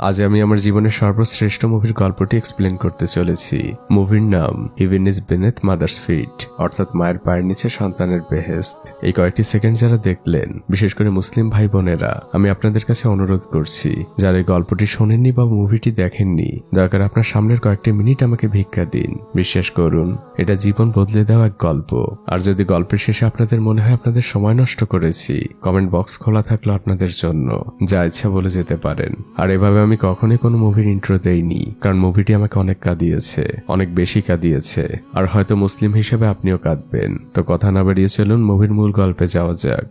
আজ আমি আমার জীবনের সর্বশ্রেষ্ঠ মুভির গল্পটি এক্সপ্লেন করতে চলেছি। মুভির নাম heaven is beneath mother's feet, অর্থাৎ মায়ের পায়ের নিচে সন্তানের বেহেশত। এই কয়েকটি সেকেন্ড যারা দেখলেন, বিশেষ করে মুসলিম ভাই বোনেরা, আমি আপনাদের কাছে অনুরোধ করছি, যারা এই গল্পটি শোনেননি বা মুভিটি দেখেননি, দয়া করে আপনার সামনের কয়েকটি মিনিট আমাকে ভিক্ষা দিন। বিশ্বাস করুন, এটা জীবন বদলে দেওয়া এক গল্প। আর যদি গল্পের শেষে আপনাদের মনে হয় আপনাদের সময় নষ্ট করেছি, কমেন্ট বক্স খোলা থাকলো আপনাদের জন্য, যা ইচ্ছা বলে যেতে পারেন। আর এভাবে আমি কখনোই কোনো মুভির ইন্ট্রো দেইনি, কারণ মুভিটি আমাকে অনেক কাঁদিয়েছে, অনেক বেশি কাঁদিয়েছে। আর হয়তো মুসলিম হিসেবে আপনিও কাঁদবেন। তো কথা না বাড়িয়ে চলুন মুভির মূল গল্পে যাওয়া যাক।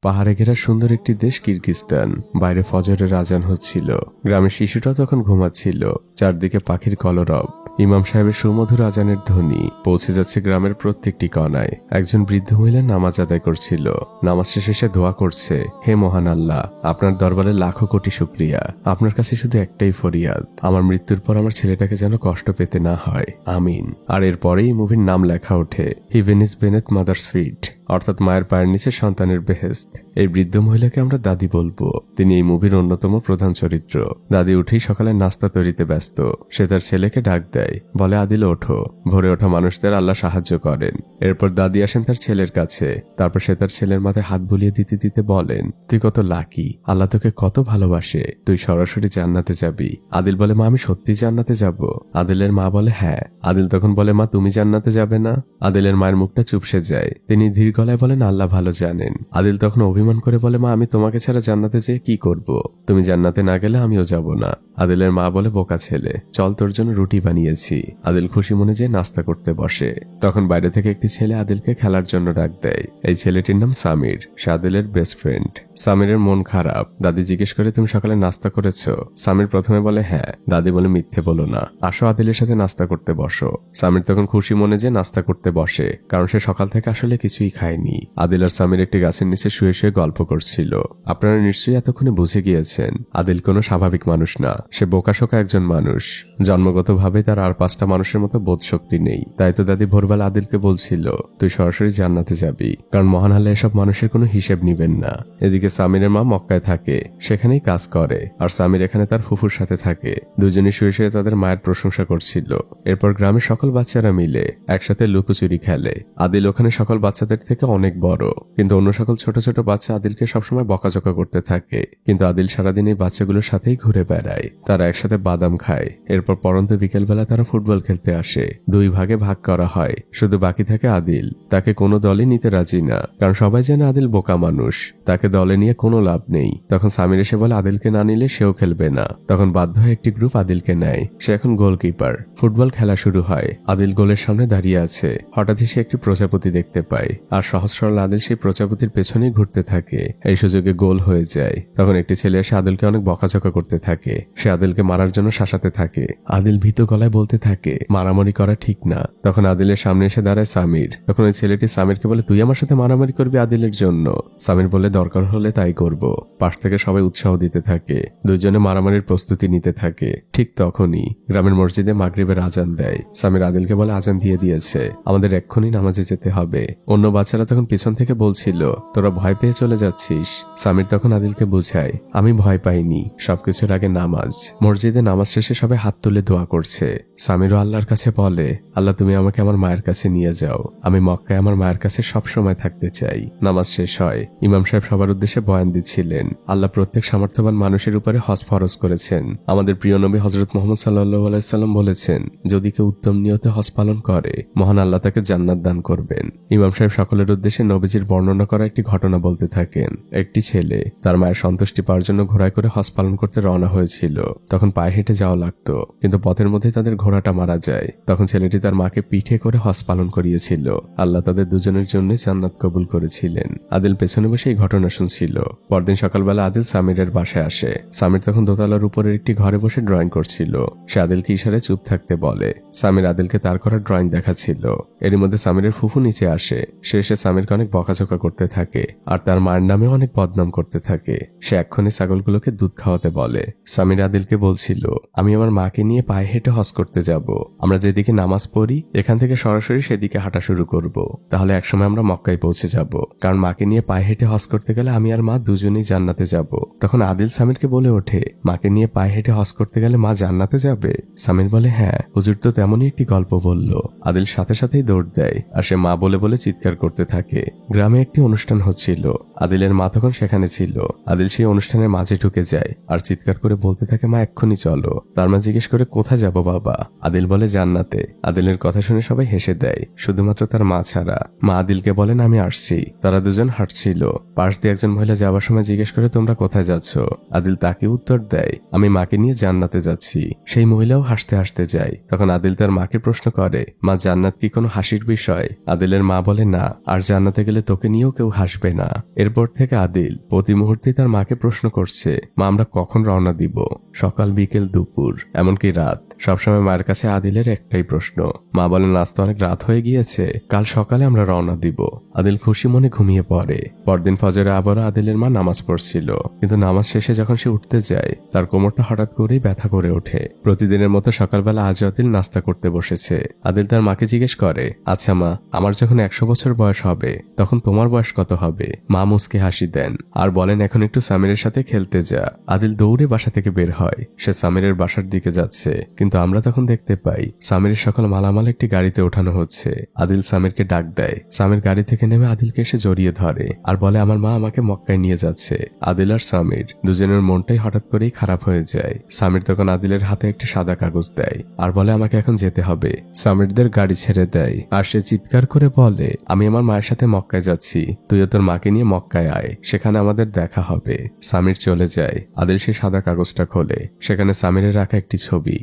পাহাড়ে ঘেরা সুন্দর একটি দেশ কিরগিস্তান। বাইরে ফজরের আজান হচ্ছিল। গ্রামের শিশুটা তখন ঘুমাচ্ছিল। চারদিকে পাখির কলরব, ইমাম সাহেবের সুমধুর আজানের ধ্বনি পৌঁছে যাচ্ছে গ্রামের প্রত্যেকটি কণায়। একজন বৃদ্ধ মহিলা নামাজ আদায় করছিল। নামাজ শেষে সে দোয়া করছে, হে মহান আল্লাহ, আপনার দরবারে লাখো কোটি শুকরিয়া। আপনার কাছে শুধু একটাই ফরিয়াদ, আমার মৃত্যুর পর আমার ছেলেটাকে যেন কষ্ট পেতে না হয়, আমিন। আর এরপরেই মুভির নাম লেখা ওঠে, heaven is beneath mother's feet, অর্থাৎ মায়ের পায়ের নিচে সন্তানের বেহেশত। এই বৃদ্ধ মহিলাকে আমরা দাদি বলবো। তিনি এই মুভির অন্যতম প্রধান চরিত্র। দাদি উঠেই সকালে নাস্তা তৈরিতে ব্যস্ত। সে তার ছেলেকে ডাক দেয়, বলে, আদিল ওঠো। ভোরে ওঠা মানুষদের আল্লাহ সাহায্য করেন। এরপর দাদি আসেন তার ছেলের কাছে। তারপর সে তার ছেলের মাথায় হাত বুলিয়ে দিতে দিতে বলেন, তুই কত লাকি, আল্লাহ তোকে কত ভালোবাসে, তুই সরাসরি জান্নাতে যাবি। আদিল বলে, মা আমি সত্যি জান্নাতে যাব? আদিলের মা বলে, হ্যাঁ। আদিল তখন বলে, মা তুমি জান্নাতে যাবে না? আদিলের মায়ের মুখটা চুপসে যায়। তিনি ধীর গলায় বলেন, আল্লাহ ভালো জানেন। আদিল তখন অভিমান করে বলে, মা আমি তোমাকে ছাড়া জান্নাতে যেয়ে কি করব? তুমি জান্নাতে না গেলে আমিও যাব না। আদিলের মা বলে, বোকা ছেলে, চল তোর জন্য রুটি বানিয়েছি। আদিল খুশি মনে যেয়ে নাস্তা করতে বসে। তখন বাইরে থেকে একটি ছেলে আদিলকে খেলার জন্য ডাক দেয়। এই ছেলেটির নাম সামির, সে আদিলের বেস্ট ফ্রেন্ড। সামিরের মন খারাপ। দাদি জিজ্ঞেস করে, তুমি সকালে নাস্তা করেছো? সামির প্রথমে বলে, হ্যাঁ। দাদি বলে, মিথ্যে বলো না, আসো আদিলের সাথে নাস্তা করতে বসো। সামির তখন খুশি মনে যে নাস্তা করতে বসে, কারণ সে সকাল থেকে আসলে কিছুই খায়নি। আদিল আর সামির একটি গাছের নিচে শুয়ে শুয়ে গল্প করছিল। আপনারা নিশ্চয়ই এতক্ষণে বুঝে গিয়েছেন, আদিল কোনো স্বাভাবিক মানুষ না, সে বোকাশোকা একজন মানুষ। জন্মগতভাবে তার আর 5টা মানুষের মতো বোধ শক্তি নেই। তাই তো দাদি ভোরবেলা আদিলকে বলছিল, তুই সরাসরি জান্নাতে যাবি, কারণ মহান আল্লাহ এসব মানুষের কোনো হিসেব নিবেন না। এদিকে সামিরের মা মক্কায় থাকে, সেখানেই কাজ করে, আর সামির এখানে তার ফুফুর সাথে থাকে। দুজনে শুয়ে শুয়ে তাদের মায়ের প্রশংসা করছিল। এরপর গ্রামের সকল বাচ্চারা মিলে একসাথে লুকোচুরি খেলে। আদিল ওখানে সকল বাচ্চাদের থেকে অনেক বড়, কিন্তু অন্য সকল ছোট ছোট বাচ্চা আদিলকে সবসময় বকাঝকা করতে থাকে। কিন্তু আদিল সারাদিন এই বাচ্চাগুলোর সাথেই ঘুরে বেড়ায়। তারা একসাথে বাদাম খায়। এরপর পরন্ত বিকেলবেলা তারা ফুটবল খেলতে আসে। 2 ভাগে ভাগ করা হয়, শুধু বাকি থাকে আদিল। তাকে কোনো দলই নিতে রাজি না, কারণ সবাই জানে আদিল বোকা মানুষ, তাকে দলে নিয়ে কোনো লাভ নেই। তখন সামির এসে বলে, আদিলকে না নিলে সেও খেলবে না। তখন বাধ্য হয়ে একটি গ্রুপ আদিলকে নেয়। সে এখন গোলকিপার। ফুটবল খেলা শুরু হয়। আদিল গোলের সামনে দাঁড়িয়ে আছে। হঠাৎই সে একটি প্রজাপতি দেখতে পায়, আর সহজ সরল আদিল সেই প্রজাপতির পেছনেই ঘুরতে থাকে। এই সুযোগে গোল হয়ে যায়। তখন একটি ছেলে এসে আদিলকে অনেক বকাঝকা করতে থাকে। সে আদিলকে মারার জন্য শাসাতে থাকে। আদিল ভীত গলায় বলতে থাকে, মারামারি করা ঠিক না। তখন আদিলের সামনে এসে দাঁড়ায় সামির। তখন ওই ছেলেটি সামিরকে বলে, তুই আমার সাথে মারামারি করবি আদিলের জন্য? সামির বলে, দরকার হলে তাই করব। পাশ থেকে সবাই উৎসাহ দিতে থাকে। দুজনে মারামারির প্রস্তুতি নিতে থাকে। ঠিক তখনই গ্রামের মসজিদে মাগরিবের আজান দেয়। সামির আদিলকে বলে, আজান দিয়ে দিয়েছে, আমাদের এক্ষুনি নামাজে যেতে হবে। অন্য বাচ্চারা তখন পিছন থেকে বলছিল, তোরা ভয় পেয়ে চলে যাচ্ছিস। সামির তখন আদিলকে বুঝায়, আমি ভয় পাইনি, সবকিছুর আগে নামাজ। মসজিদে নামাজ শেষে সবাই হাত তুলে দোয়া করছে। সামিরও আল্লাহর কাছে বলে, আল্লাহ তুমি আমাকে আমার মায়ের কাছে নিয়ে যাও, আমি মক্কায় আমার মায়ের কাছে সব সময় থাকতে চাই। নামাজ শেষ হয়। ইমাম সাহেব সবার উদ্দেশ্যে বয়ান দিচ্ছিলেন। আল্লাহ প্রত্যেক সামর্থ্যবান মানুষের উপরে হজ ফরজ করেছেন। আমাদের প্রিয় নবী হযরত মুহাম্মদ সাল্লাল্লাহু আলাইহি সাল্লাম বলেছেন, যদি কেউ উত্তম নিয়তে হজ পালন করে, মহান আল্লাহ তাকে জান্নাত দান করবেন। ইমাম সাহেব সকলের উদ্দেশ্যে নবীজির বর্ণনা করা একটি ঘটনা বলতে থাকেন। একটি ছেলে তার মায়ের সন্তুষ্টি পাওয়ার জন্য ঘোড়ায় করে হজ পালন করতে রওনা হয়েছিল। তখন পায়ে হেঁটে যাওয়া লাগতো, কিন্তু পথের মধ্যেই তাদের ঘোড়াটা মারা যায়। তখন ছেলেটি তার মাকে পিঠে করে হজ পালন করিয়েছিল। আল্লাহ তাদের দুজনের জন্য জান্নাত কবুল করেছিলেন। আদিল পেছনে বসে এই ঘটনা শুনছিল। পরদিন সকালবেলা আদিল সামিরের বাসায় আসে। সামির তখন দোতলার উপরের একটি ঘরে বসে ড্রয়িং করছিল। সে আদিলকে ইশারায় চুপ থাকতে বলে। সামির আদিলকে তার করা ড্রয়িং দেখাচ্ছিল। এরই মধ্যে সামিরের ফুফু নিচে আসে। সে এসে সে সামিরকে অনেক বকাঝকা করতে থাকে আর তার মায়ের নামে অনেক বদনাম করতে থাকে। সে এক্ষুনি ছাগলগুলোকে দুধ খাওয়াতে বলে। সামির আদিলকে বলছিল, আমি আমার মাকে নিয়ে পায়ে হেঁটে হজ করতে যাব। আমরা যেদিকে নামাজ পড়ি এখান থেকে সরাসরি সেদিকে হাঁটা শুরু করব। তাহলে একসময় আমরা মক্কায় পৌঁছে যাব, কারণ মাকে নিয়ে পায়ে হেঁটে হজ করতে গেলে আমি আর মা দুজনেই জান্নাতে যাব। তখন আদিল সামিরকে বলে ওঠে, মাকে নিয়ে পায়ে হেঁটে হজ করতে গেলে মা জান্নাতে যাবে? সামির বলে, হ্যাঁ হুজুর তো তেমনই একটি গল্প বলল। আদিল সাথে সাথেই দৌড় দেয় আর সে মা বলে বলে চিৎকার করতে থাকে। গ্রামে একটি অনুষ্ঠান হচ্ছিল, আদিলের মা তখন সেখানে ছিল। আদিল সেই অনুষ্ঠানের মাঝে ঢুকে যায় আর চিৎকার করে বলতে থাকে, মা এক্ষুনি চলো। তার মা জিজ্ঞেস করে, কোথায় যাব বাবা? আদিল বলে, জান্নাতে। আদিলের কথা শুনে সবাই হেসে দেয়, শুধুমাত্র তার মা ছাড়া। মা আদিলকে বলেন, আমি আসছি। তারা দুজন হাঁটছিল, পাশ দিয়ে একজন মহিলা যাওয়ার সময় জিজ্ঞেস করে, তোমরা কোথায় যাচ্ছ? আদিল তাকে উত্তর দেয়, আমি মাকে নিয়ে জান্নাতে যাচ্ছি। সেই মহিলাও হাসতে হাসতে যায়। তখন আদিল তার মাকে প্রশ্ন করে, মা জান্নাত কি কোনো হাসির বিষয়? আদিলের মা বলে, না, আর জান্নাতে গেলে তোকে নিয়েও কেউ হাসবে না। এরপর থেকে আদিল প্রতি মুহূর্তে তার মাকে প্রশ্ন করছে, মা আমরা কখন রওনা দিব? সকাল, বিকেল, দুপুর, এমনকি রাত, সবসময় মায়ের কাছে আদিলের একটাই প্রশ্ন। মা বলেন, আজ তো অনেক রাত হয়ে গিয়েছে, কাল সকালে আমরা রওনা দিব। আদিল খুশি মনে ঘুমিয়ে পড়ে। পরদিন ফজরে আবারও আদিলের মা নামাজ পড়ছিল, কিন্তু নামাজ শেষে যখন সে উঠতে যায় তার কোমরটা হঠাৎ করেই ব্যথা করে ওঠে। প্রতিদিনের মতো সকালবেলা আজ আদিল নাস্তা করতে বসেছে। আদিল তার মাকে জিজ্ঞেস করে, আচ্ছা মা, আমার যখন 100 বছর বয়স হবে তখন তোমার বয়স কত হবে? মা মুচকে হাসি দেন আর বলেন, এখন একটু সামিরের সাথে খেলতে যা। আদিল দৌড়ে বাসা থেকে বের হয়। সে সামিরের বাসার দিকে যাচ্ছে, কিন্তু আমরা তখন দেখতে পাই সামিরের সকল মালামাল একটি গাড়িতে ওঠানো হচ্ছে। আদিল সামিরকে ডাক দেয়। সামির গাড়ি থেকে নেমে আদিলকে এসে জড়িয়ে ধরে আর বলে, আমার মা আমাকে মক্কায় নিয়ে যাচ্ছে। আদিল আর সামির দুজনের মনটাই হঠাৎ করেই খারাপ হয়ে যায়। সামির তখন আদিলের হাতে একটি সাদা কাগজ দেয় আর বলে, আমাকে এখন যেতে হবে। সামিরদের গাড়ি ছেড়ে দেয় আর সে চিৎকার করে বলে, আমি আমার মায়ের সাথে মক্কায় যাচ্ছি, তুইও তোর মাকে নিয়ে মক্কায় আয়, সেখানে আমাদের দেখা হবে। সামির চলে যায়। আদিল সে সাদা কাগজটা খোলে, সেখানে সামিরের রাখা একটি ছবি।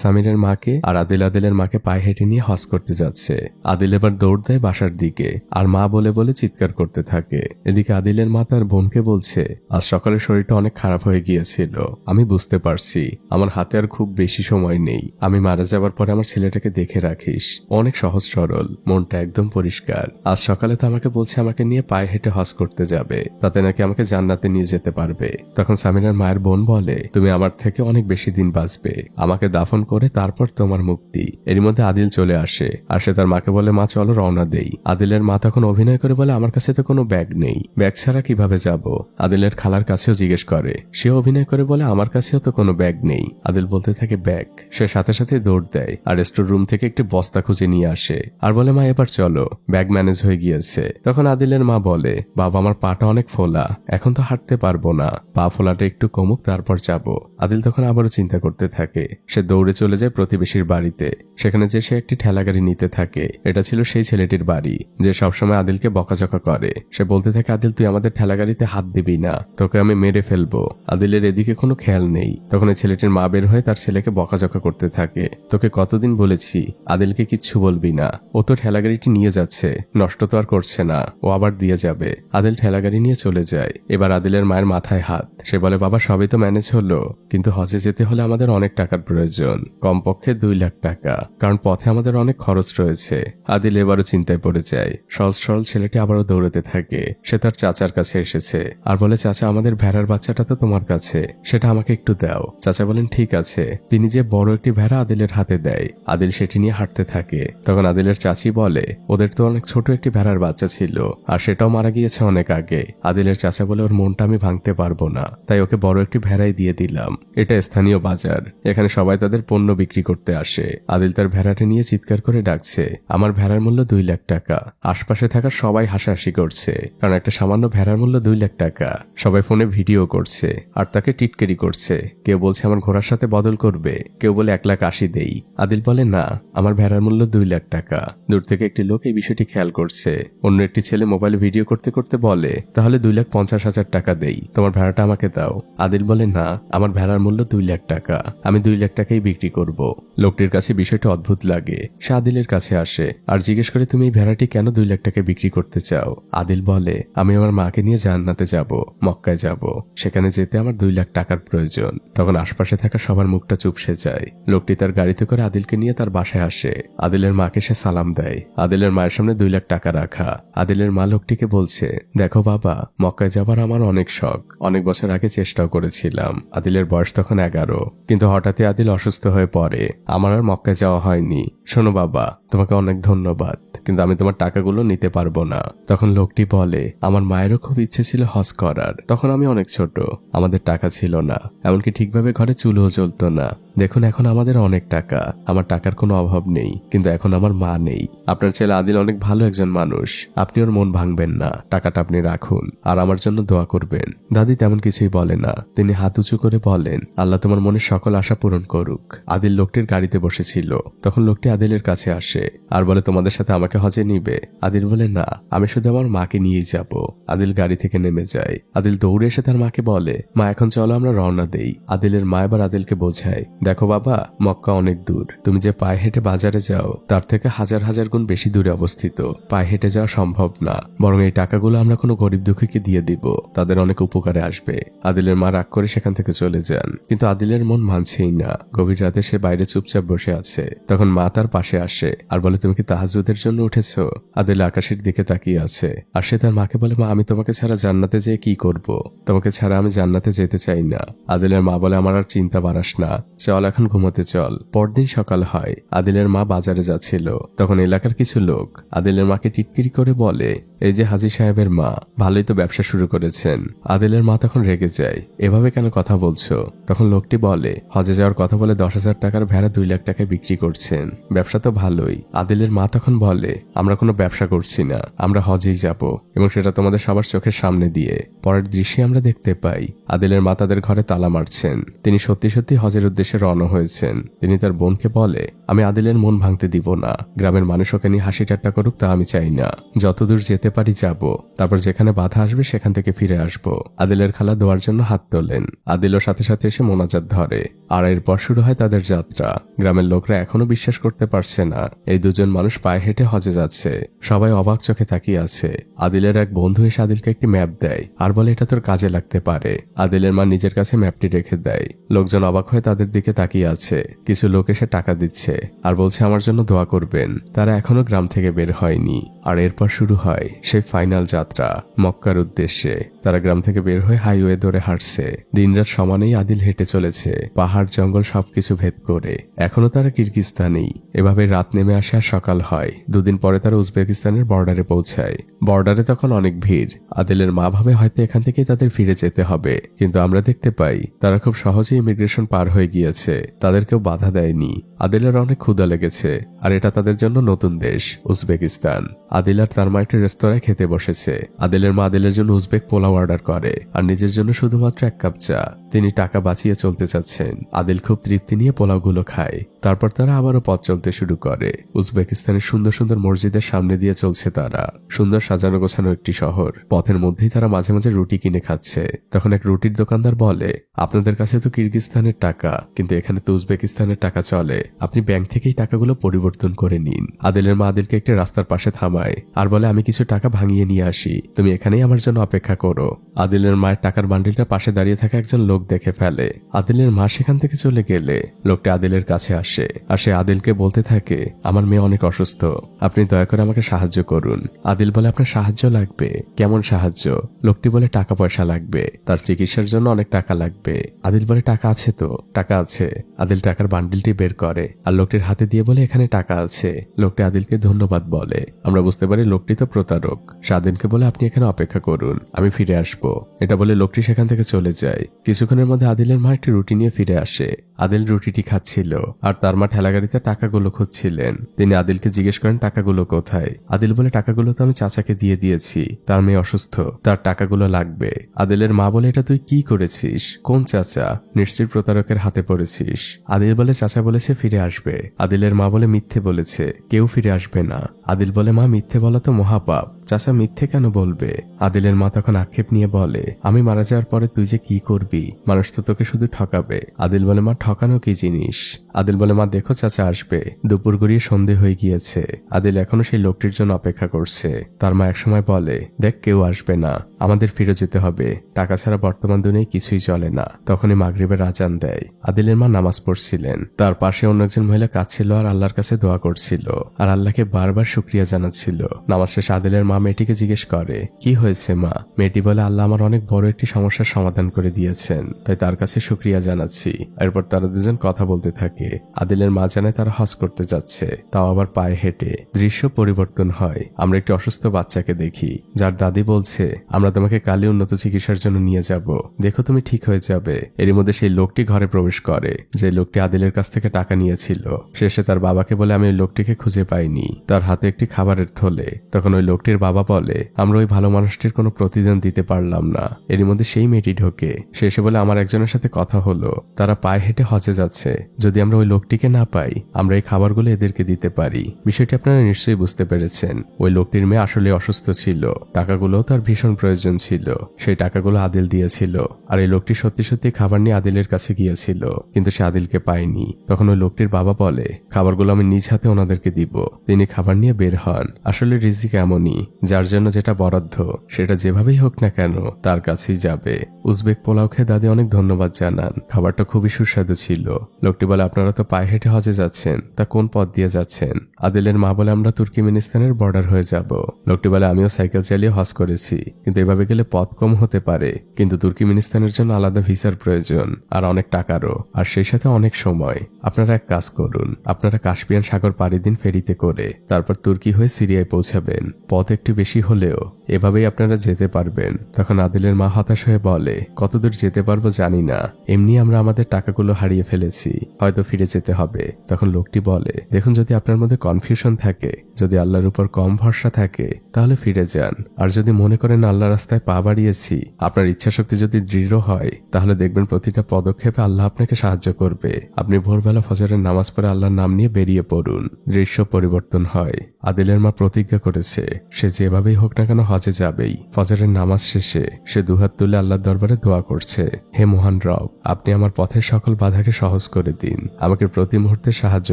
সামিরের মাকে আর আদিলের মাকে পায়ে হেঁটে নিয়ে হজ করতে যাচ্ছে। আদিল এবার দৌড় দেয় বাসার দিকে আর মা বলে বলে চিৎকার করতে থাকে। এদিকে আদিলের মা তার বোনকে বলছে, আজ সকালে শরীরটা অনেক খারাপ হয়ে গিয়েছিল, আমি বুঝতে পারছি আমার হাতে আর খুব বেশি সময় নেই। আমি মারা যাবার পরে আমার ছেলেটাকে দেখে রাখিস। অনেক সহজ সরল, মনটা একদম পরিষ্কার। আজ সকালে তো আমাকে বলছে আমাকে নিয়ে পায়ে হেঁটে হজ করতে যাবে, তাতে নাকি আমাকে জান্নাতে নিয়ে যেতে পারবে। তখন সামিরার মায়ের বোন বলে, তুমি আমার থেকে অনেক বেশি দিন বাঁচবে, আমাকে দাফন করে তারপর তোমার মুক্তি। এর মধ্যে আদিল চলে আসে আর সে তার মাকে বলে, মা চলো রওনা দেই। আদিলের মা তখন অভিনয় করে বলে, আমার কাছে তো কোনো ব্যাগ নেই, ব্যাগ ছাড়া কিভাবে যাব? আদিলের খালার কাছেও জিজ্ঞেস করে, সে অভিনয় করে বলে, আমার কাছেও তো কোনো ব্যাগ নেই। আদিল বলতে থাকে ব্যাগ। সে সাথে সাথে দৌড় দেয় আর স্টোর রুম থেকে একটি বস্তা খুঁজে নিয়ে আসে আর বলে, মা এবার চলো, ব্যাগ ম্যানেজ হয়ে গিয়েছে। তখন আদিলের মা বলে, বাবা আমার পাটা অনেক ফোলা, এখন তো হাঁটতে পারবো না, পা ফোলাটা একটু কমুক তারপর যাব। আদিল তখন আবারও চিন্তা করতে থাকে। সে দৌড়ে চলে যায় প্রতিবেশীর বাড়িতে। সেখানে যে সে একটি ঠেলাগাড়ি নিতে থাকে। এটা ছিল সেই ছেলেটির বাড়ি যে সবসময় আদিলকে বকাঝকা করে। সে বলতে থাকে, আদিল তুই আমাদের ঠেলাগাড়িতে হাত দিবি না, তোকে আমি মেরে ফেলবো। আদিলের এদিকে কোনো খেয়াল নেই। তখন এই ছেলেটির মা বের হয়ে তার ছেলেকে বকাঝকা করতে থাকে। তোকে কতদিন বলেছি আদিলকে কিচ্ছু বলবি না, ও তো ঠেলাগাড়িটি নিয়ে যাচ্ছে, নষ্ট তো আর করছে না, ও আবার দিয়ে যাবে। আদিল ঠেলাগাড়ি নিয়ে চলে যায়। এবার আদিলের মায়ের মাথায় হাত। সে বলে, বাবা সবই তো ম্যানেজ হলো, কিন্তু হজে যেতে হলে আমাদের অনেক টাকার প্রয়োজন, কমপক্ষে 2 লাখ টাকা, কারণ পথে আমাদের অনেক খরচ রয়েছে। আদিল এবারও চিন্তায় পড়ে যায়। সহজ সরল ছেলেটি আবারও দৌড়াতে থাকে। সে তার চাচার কাছে এসেছে আর বলে, চাচা আমাদের ভেড়ার বাচ্চাটা তো তোমার কাছে, সেটা আমাকে একটু দাও। চাচা বলেন, ঠিক আছে। তিনি যে বড় একটি ভেড়া আদিলের হাতে দেয়। আদিল সেটি নিয়ে হাঁটতে থাকে। তখন আদিলের চাচি বলে, ওদের তো অনেক ছোট একটি ভেড়ার বাচ্চা ছিল আর সেটাও মারা গিয়েছে অনেক আগে। আদিলের চাচা বলে, ওর মনটা আমি ভাঙতে পারবো না, তাই ওকে বড় একটি ভেড়াই দিয়ে দিলাম। এটা স্থানীয় বাজার, এখানে সবাই তাদের পণ্য বিক্রি করতে আসে। আদিল তার ভেড়াটা নিয়ে চিৎকার করে ডাকছে, আমার ভেড়ার মূল্য 2 লাখ টাকা। আশপাশে থাকা সবাই হাসাহাসি করছে, কারণ একটা সামান্য ভেড়ার মূল্য 2 লাখ টাকা। সবাই ফোনে ভিডিও করছে আর তাকে টিটকেরি করছে। কেউ বলছে আমার ঘোড়ার সাথে বদল করবে, কেউ বলে 1,80,000 দেই। আদিল বলে, না, আমার ভেড়ার মূল্য 2 লাখ টাকা। দূর থেকে একটি লোক এই বিষয়টি খেয়াল করছে। অন্য একটি ছেলে মোবাইলে ভিডিও করতে করতে বলে, তাহলে 2,50,000 টাকা দেই, তোমার ভেড়াটা আমাকে দাও। আদিল বলে, না, আমার ভেড়া ভেড়ার মূল্য 2 লাখ টাকা, আমি 2 লাখ টাকাই বিক্রি করব। লোকটির কাছে বিষয়টা অদ্ভুত লাগে। সে আদিলের কাছে আসে আর জিজ্ঞেস করে, তুমি এই ভেড়াটি কেন 2 লাখ টাকায় বিক্রি করতে চাও? আদিল বলে, আমি আমার মাকে নিয়ে জান্নাতে যাব, মক্কায় যাব, সেখানে যেতে আমার 2 লাখ টাকার প্রয়োজন। তখন আশপাশে থাকা সবার মুখটা চুপসে যায়। লোকটি তার গাড়িতে করে আদিলকে নিয়ে তার বাসায় আসে। আদিলের মাকে সে সালাম দেয়। আদিলের মায়ের সামনে 2 লাখ টাকা রাখা। আদিলের মা লোকটিকে বলছে, দেখো বাবা, মক্কায় যাবার আমার অনেক শখ, অনেক বছর আগে চেষ্টাও করেছিলাম। আদিলের বয়স তখন 11, কিন্তু হঠাৎই আদিল অসুস্থ হয়ে পড়ে, আমার আর মক্কায় যাওয়া হয়নি। শোনো বাবা, তোমাকে অনেক ধন্যবাদ, কিন্তু আমি তোমার টাকাগুলো নিতে পারবো না। তখন লোকটি বলে, আমার মায়েরও খুব ইচ্ছে ছিল হজ করার, তখন আমি অনেক ছোট, আমাদের টাকা ছিল না, এমনকি ঠিকভাবে ঘরে চুলোও জ্বলতো না। দেখুন এখন আমাদের অনেক টাকা, আমার টাকার কোনো অভাব নেই, কিন্তু এখন আমার মা নেই। আপনার ছেলে আদিল অনেক ভালো একজন মানুষ, আপনি ওর মন ভাঙবেন না, টাকাটা আপনি রাখুন আর আমার জন্য দোয়া করবেন। দাদি তেমন কিছুই বলে না, তিনি হাত উঁচু করে বলেন, আল্লাহ তোমার মনের সকল আশা পূরণ করুক। আদিল লোকটির গাড়িতে বসেছিল, তখন লোকটি আদিলের কাছে আসে আর বলে, তোমাদের সাথে আমাকে হজে নিবে? আদিল বলে, না, আমি শুধু আমার মাকে নিয়েই যাব। আদিল গাড়ি থেকে নেমে যায়। আদিল দৌড়ে এসে তার মাকে বলে, মা এখন চলো আমরা রওনা দেই। আদিলের মা এবার আদিলকে বোঝায়, দেখো বাবা, মক্কা অনেক দূর, তুমি যে পায়ে হেঁটে বাজারে যাও তার থেকে হাজার হাজার গুণ বেশি দূরে অবস্থিত, পায়ে হেঁটে যাওয়া সম্ভব না, বরং এই টাকাগুলো আমরা কোনো গরিব দুঃখীকে দিয়ে দিব, তাদের অনেক উপকারে আসবে। আদিলের মা রাগ করে সেখান থেকে চলে যান, কিন্তু আদিলের মন মানছেই না। গভীর রাতে সে বাইরে চুপচাপ বসে আছে। তখন মা তার পাশে আসে আর বলে, তুমি কি তাহাজ্জুদের জন্য উঠেছো? আদিল আকাশের দিকে তাকিয়ে আছে আর সে তার মাকে বলে, মা আমি তোমাকে ছাড়া জান্নাতে যেয়ে কি করব? তোমাকে ছাড়া আমি জান্নাতে যেতে চাই না। আদিলের মা বলে, আমার আর চিন্তা বাড়াস না, চল এখন ঘুমোতে চল। পরদিন সকাল হয়। আদিলের মা বাজারে যাচ্ছিল, তখন এলাকার কিছু লোক আদিলের মাকে টিটকিরি করে বলে, এই যে হাজী সাহেবের মা, ভালোই তো ব্যবসা শুরু করেছেন। আদিলের মা তখন রেগে যায়, এভাবে কেন কথা বলছো? তখন লোকটি বলে, হজে যাওয়ার কথা বলে 10,000 টাকার ভেড়া 2 লাখ টাকায় বিক্রি করছেন, ব্যবসা তো ভালোই। আদিলের মা তখন বলে, আমরা কোনো ব্যবসা করছি না, আমরা হজেই যাব, এবং সেটা তোমাদের সবার চোখের সামনে দিয়ে। পরের দৃশ্যে আমরা দেখতে পাই আদিলের মা তাদের ঘরে তালা মারছেন। তিনি সত্যি সত্যি হজের উদ্দেশ্যে রওনা হয়েছেন। তিনি তার বোনকে বলে, আমি আদিলের মন ভাঙতে দিব না, গ্রামের মানুষ ওকে নিয়ে হাসি ঠাট্টা করুক তা আমি চাই না, যতদূর যেতে পারি যাব, তারপর যেখানে বাধা আসবে সেখান থেকে ফিরে আসব। আদিলের খালা দোয়ার জন্য হাত তোলেন। আদিলও সাথে সাথে এসে মোনাজাত ধরে আর এরপর শুরু হয় তাদের যাত্রা। গ্রামের লোকরা এখনো বিশ্বাস করতে পারছে না এই দুজন মানুষ পায়ে হেঁটে হজে যাচ্ছে। সবাই অবাক চোখে তাকিয়ে আছে। আদিলের এক বন্ধু এসে আদিলকে একটি ম্যাপ দেয় আর বলে, এটা তোর কাজে লাগতে পারে। আদিলের মা নিজের কাছে ম্যাপটি রেখে দেয়। লোকজন অবাক হয়ে তাদের দিকে তাকিয়ে আছে। কিছু লোক এসে টাকা দিচ্ছে আর বলছে আমার জন্য দোয়া করবেন। তারা এখনো গ্রাম থেকে বের হয়নি। আর এরপর শুরু হয় সেই ফাইনাল যাত্রা মক্কার উদ্দেশ্যে। তারা গ্রাম থেকে বের হয়ে হাইওয়ে ধরে হাঁটছে। দিনরাত সমানেই আদিল হেঁটে চলেছে, পাহাড় জঙ্গল সবকিছু ভেদ করে। এখনো তারা কিরগিজস্তানেই। এভাবে রাত নেমে আসে আর সকাল হয়। দুদিন পরে তারা উজবেকিস্তানের বর্ডারে পৌঁছায়। বর্ডারে তখন অনেক ভিড়। আদিলের মা ভাবে হয়তো এখান থেকেই তাদের ফিরে যেতে হবে, কিন্তু আমরা দেখতে পাই তারা খুব সহজেই ইমিগ্রেশন পার হয়ে গিয়েছে, তাদের কেউ বাধা দেয়নি। আদিলের অনেক ক্ষুধা লেগেছে আর এটা তাদের জন্য নতুন দেশ উজবেকিস্তান। আদিল আর তার মা একটি রেস্তোরাঁয় খেতে বসেছে। আদিলের মা আদিলের জন্য উজবেক পোলাও অর্ডার করে আর নিজের জন্য শুধুমাত্র 1 কাপ চা। তিনি টাকা বাঁচিয়ে চলতে চাচ্ছেন। আদিল খুব তৃপ্তি নিয়ে পোলাওগুলো খায়। তারপর তারা আবারও পথ চলতে শুরু করে। উজবেকিস্তানের সুন্দর সুন্দর মসজিদের সামনে দিয়ে চলছে তারা। সুন্দর সাজানো গোছানো একটি শহর। পথের মধ্যেই তারা মাঝে মাঝে রুটি কিনে খাচ্ছে। তখন এক রুটির দোকানদার বলে, আপনাদের কাছে তো কিরগিজস্তানের টাকা, কিন্তু এখানে তো উজবেকিস্তানের টাকা চলে, আপনি ব্যাংক থেকেই টাকাগুলো পরিবর্তন করে নিন। আদিলের মা আদিলকে একটি রাস্তার পাশে থামায় আর বলে, আমি কিছু টাকা ভাঙিয়ে নিয়ে আসি, তুমি এখানেই আমার জন্য অপেক্ষা করো। আদিলের মায়ের টাকার বান্ডিলটা পাশে দাঁড়িয়ে থাকা একজন লোক দেখে ফেলে। আদিলের মা সেখান থেকে চলে গেলে লোকটা আদিলের কাছে আসে আর সে আদিলকে বলতে থাকে, আমার মেয়ে অনেক অসুস্থ, আপনি দয়া করে আমাকে সাহায্য করুন। আদিল বলে, আপনার সাহায্য লাগবে? কেমন সাহায্য? লোকটি বলে, টাকা পয়সা লাগবে, তার চিকিৎসার জন্য অনেক টাকা লাগবে। আদিল বলে, টাকা আছে তো? টাকা আছে। আদিল টাকার বান্ডিলটি বের করে আর লোকটির হাতে দিয়ে বলে, এখানে টাকা আছে। লোকটি আদিলকে ধন্যবাদ বলে। আমরা বুঝতে পারি লোকটি তো প্রতারক। সে আদিলকে বলে, আপনি এখানে অপেক্ষা করুন, আমি ফিরে আসবো। এটা বলে লোকটি সেখান থেকে চলে যায়। কিছুক্ষণের মধ্যে আদিলের মা একটি রুটি নিয়ে ফিরে আসে। আদিল রুটিটি খাচ্ছিল আর তার মা ঠেলাগাড়িতে টাকাগুলো খুঁজছিলেন। তিনি আদিলকে জিজ্ঞেস করেন, টাকাগুলো কোথায়? আদিল বলে, টাকাগুলো তো আমি চাচাকে দিয়ে দিয়েছি, তার মেয়ে অসুস্থ, তার টাকাগুলো লাগবে। আদিলের মা বলে, এটা তুই কি করেছিস? কোন চাচা? নিশ্চয়ই প্রতারকের হাতে পড়েছিস। আদিল বলে, চাচা বলেছে ফিরে আসবে। আদিলের মা বলে, মিথ্যে বলেছে, কেউ ফিরে আসবে না। আদিল বলে, মা মিথ্যে বলা তো মহাপাপ, চাচা মিথ্যে কেন বলবে? আদিলের মা তখন আক্ষেপ নিয়ে বলে, আমি মারা যাওয়ার পরে তুই যে কি করবি? মানুষ তো তোকে শুধু ঠকাবে। আদিল বলে, মা ঠকানো কি জিনিস? আদিল বলে, মা দেখো চাচা আসবে। দুপুর গড়িয়ে সন্ধে হয়ে গিয়েছে। আদিল এখনো সেই লোকটির জন্য অপেক্ষা করছে। তার মা একসময় বলে, দেখ কেউ আসবে না, আমাদের ফিরে যেতে হবে, টাকা ছাড়া বর্তমান দুনিয়ায় কিছুই চলে না। তখনই মাগরিবের আজান দেয়। আদিলের মা নামাজ পড়ছিলেন, তার পাশে অন্য একজন মহিলা কাঁদছিল আর আল্লাহর কাছে দোয়া করছিল আর আল্লাহকে বারবার শুকরিয়া জানাচ্ছিল। নামাজ শেষে আদিলের মা মেয়েটিকে জিজ্ঞেস করে, কি হয়েছে মা? মেয়েটি বলে, আল্লাহ আমার অনেক বড় একটি সমস্যার সমাধান করে দিয়েছেন, তাই তার কাছে শুকরিয়া জানাচ্ছি। এরপর তারা দুজন কথা বলতে থাকে। আদিলের মা জানায় তারা হজ করতে যাচ্ছে, তাও আবার পায়ে হেঁটে। দৃশ্য পরিবর্তন হয়। আমরা একটি অসুস্থ বাচ্চাকে দেখি, যার দাদি বলছে, আমরা তোমাকে কালই উন্নত চিকিৎসার জন্য নিয়ে যাব, দেখো তুমি ঠিক হয়ে যাবে। এরই মধ্যে সেই লোকটি ঘরে প্রবেশ করে, যে লোকটি আদিলের কাছ থেকে টাকা নিয়েছিল। শেষে তার বাবাকে বলে, আমি ওই লোকটিকে খুঁজে পাইনি। তার হাতে একটি খাবারের থলে। তখন ওই লোকটির বাবা বলে, আমরা ওই ভালো মানুষটির কোনো প্রতিদান দিতে পারলাম না। এরই মধ্যে সেই মেয়েটি ঢোকে। শেষে বলে, আমার একজনের সাথে কথা হলো, তারা পায়ে হেঁটে হজে যাচ্ছে। যদি আমরা ওই লোকটিকে না পাই, আমরা এই খাবারগুলো এদেরকে দিতে পারি। বিষয়টি আপনারা নিশ্চয়ই বুঝতে পেরেছেন। ওই লোকটির মেয়ে আসলে অসুস্থ ছিল, টাকাগুলো তার ভীষণ প্রয়োজন ছিল। সেই টাকাগুলো আদিল দিয়েছিল। আর এই লোকটি সত্যি সত্যি খাবার নিয়ে আদিলের কাছে গিয়েছিল, কিন্তু সে আদিলকে পায়নি। তখন ওই লোকটির বাবা বলে, খাবারগুলো আমি নিজ হাতে ওনাদেরকে দিব। তিনি খাবার নিয়ে বের হন। আসলে রিজিক এমনই, যার জন্য যেটা বরাদ্দ সেটা যেভাবেই হোক না কেন তার কাছেই যাবে। উজবেক পোলাও খেয়ে দাদি অনেক ধন্যবাদ জানান, খাবারটা খুবই সুস্বাদু ছিল। লোকটি বলে, আপনারা তো পায়ে হেঁটে হজে যাচ্ছেন, তা কোন পথ দিয়ে যাচ্ছেন? আদিলের মা বলে, আমরা তুর্কিমেনিস্তানের বর্ডার হয়ে যাব। লোকটি বলে, আমিও সাইকেল চালিয়ে হজ করেছি, কিন্তু এভাবে গেলে পথ কম হতে পারে, কিন্তু তুর্কিমেনিস্তানের জন্য আলাদা ভিসার প্রয়োজন আর অনেক টাকারও, আর সেই সাথে অনেক সময়। আপনারা এক কাজ করুন, আপনারা কাস্পিয়ান সাগর পাড়ি দিন ফেরিতে করে, তারপর তুর্কি হয়ে সিরিয়ায় পৌঁছাবেন। পথ একটু বেশি হলেও এভাবেই আপনারা যেতে পারবেন। তখন আদিলের মা হতাশ হয়ে বলে, কতদূর যেতে পারবো জানি না, এমনি আমরা আমাদের টাকাগুলো হারিয়ে ফেলেছি, হয়তো ফিরে যেতে হবে। তখন লোকটি বলে, দেখুন যদি আপনার মধ্যে কনফিউশন থাকে, যদি আল্লাহর উপর কম ভরসা থাকে, তাহলে ফিরে যান। আর যদি মনে করেন আল্লাহ রাস্তায় পা বাড়িয়েছি, আপনার ইচ্ছাশক্তি যদি দৃঢ় হয়, তাহলে দেখবেন প্রতিটা পদক্ষেপে আল্লাহ আপনাকে সাহায্য করবে। আপনি ভোরবেলা ফজরের নামাজ পড়ে আল্লাহর নাম নিয়ে বেরিয়ে পড়ুন। দৃশ্য পরিবর্তন হয়। আদিলের মা প্রতিজ্ঞা করেছে, সে যেভাবেই হোক না কেন হজে যাবেই। ফজরের নামাজ শেষে সে দুহাত তুলে আল্লাহর দরবারে দোয়া করছে, হে মহান রব, আপনি আমার পথের সকল বাধাকে সহজ করে দিন, আমাকে প্রতি মুহূর্তে সাহায্য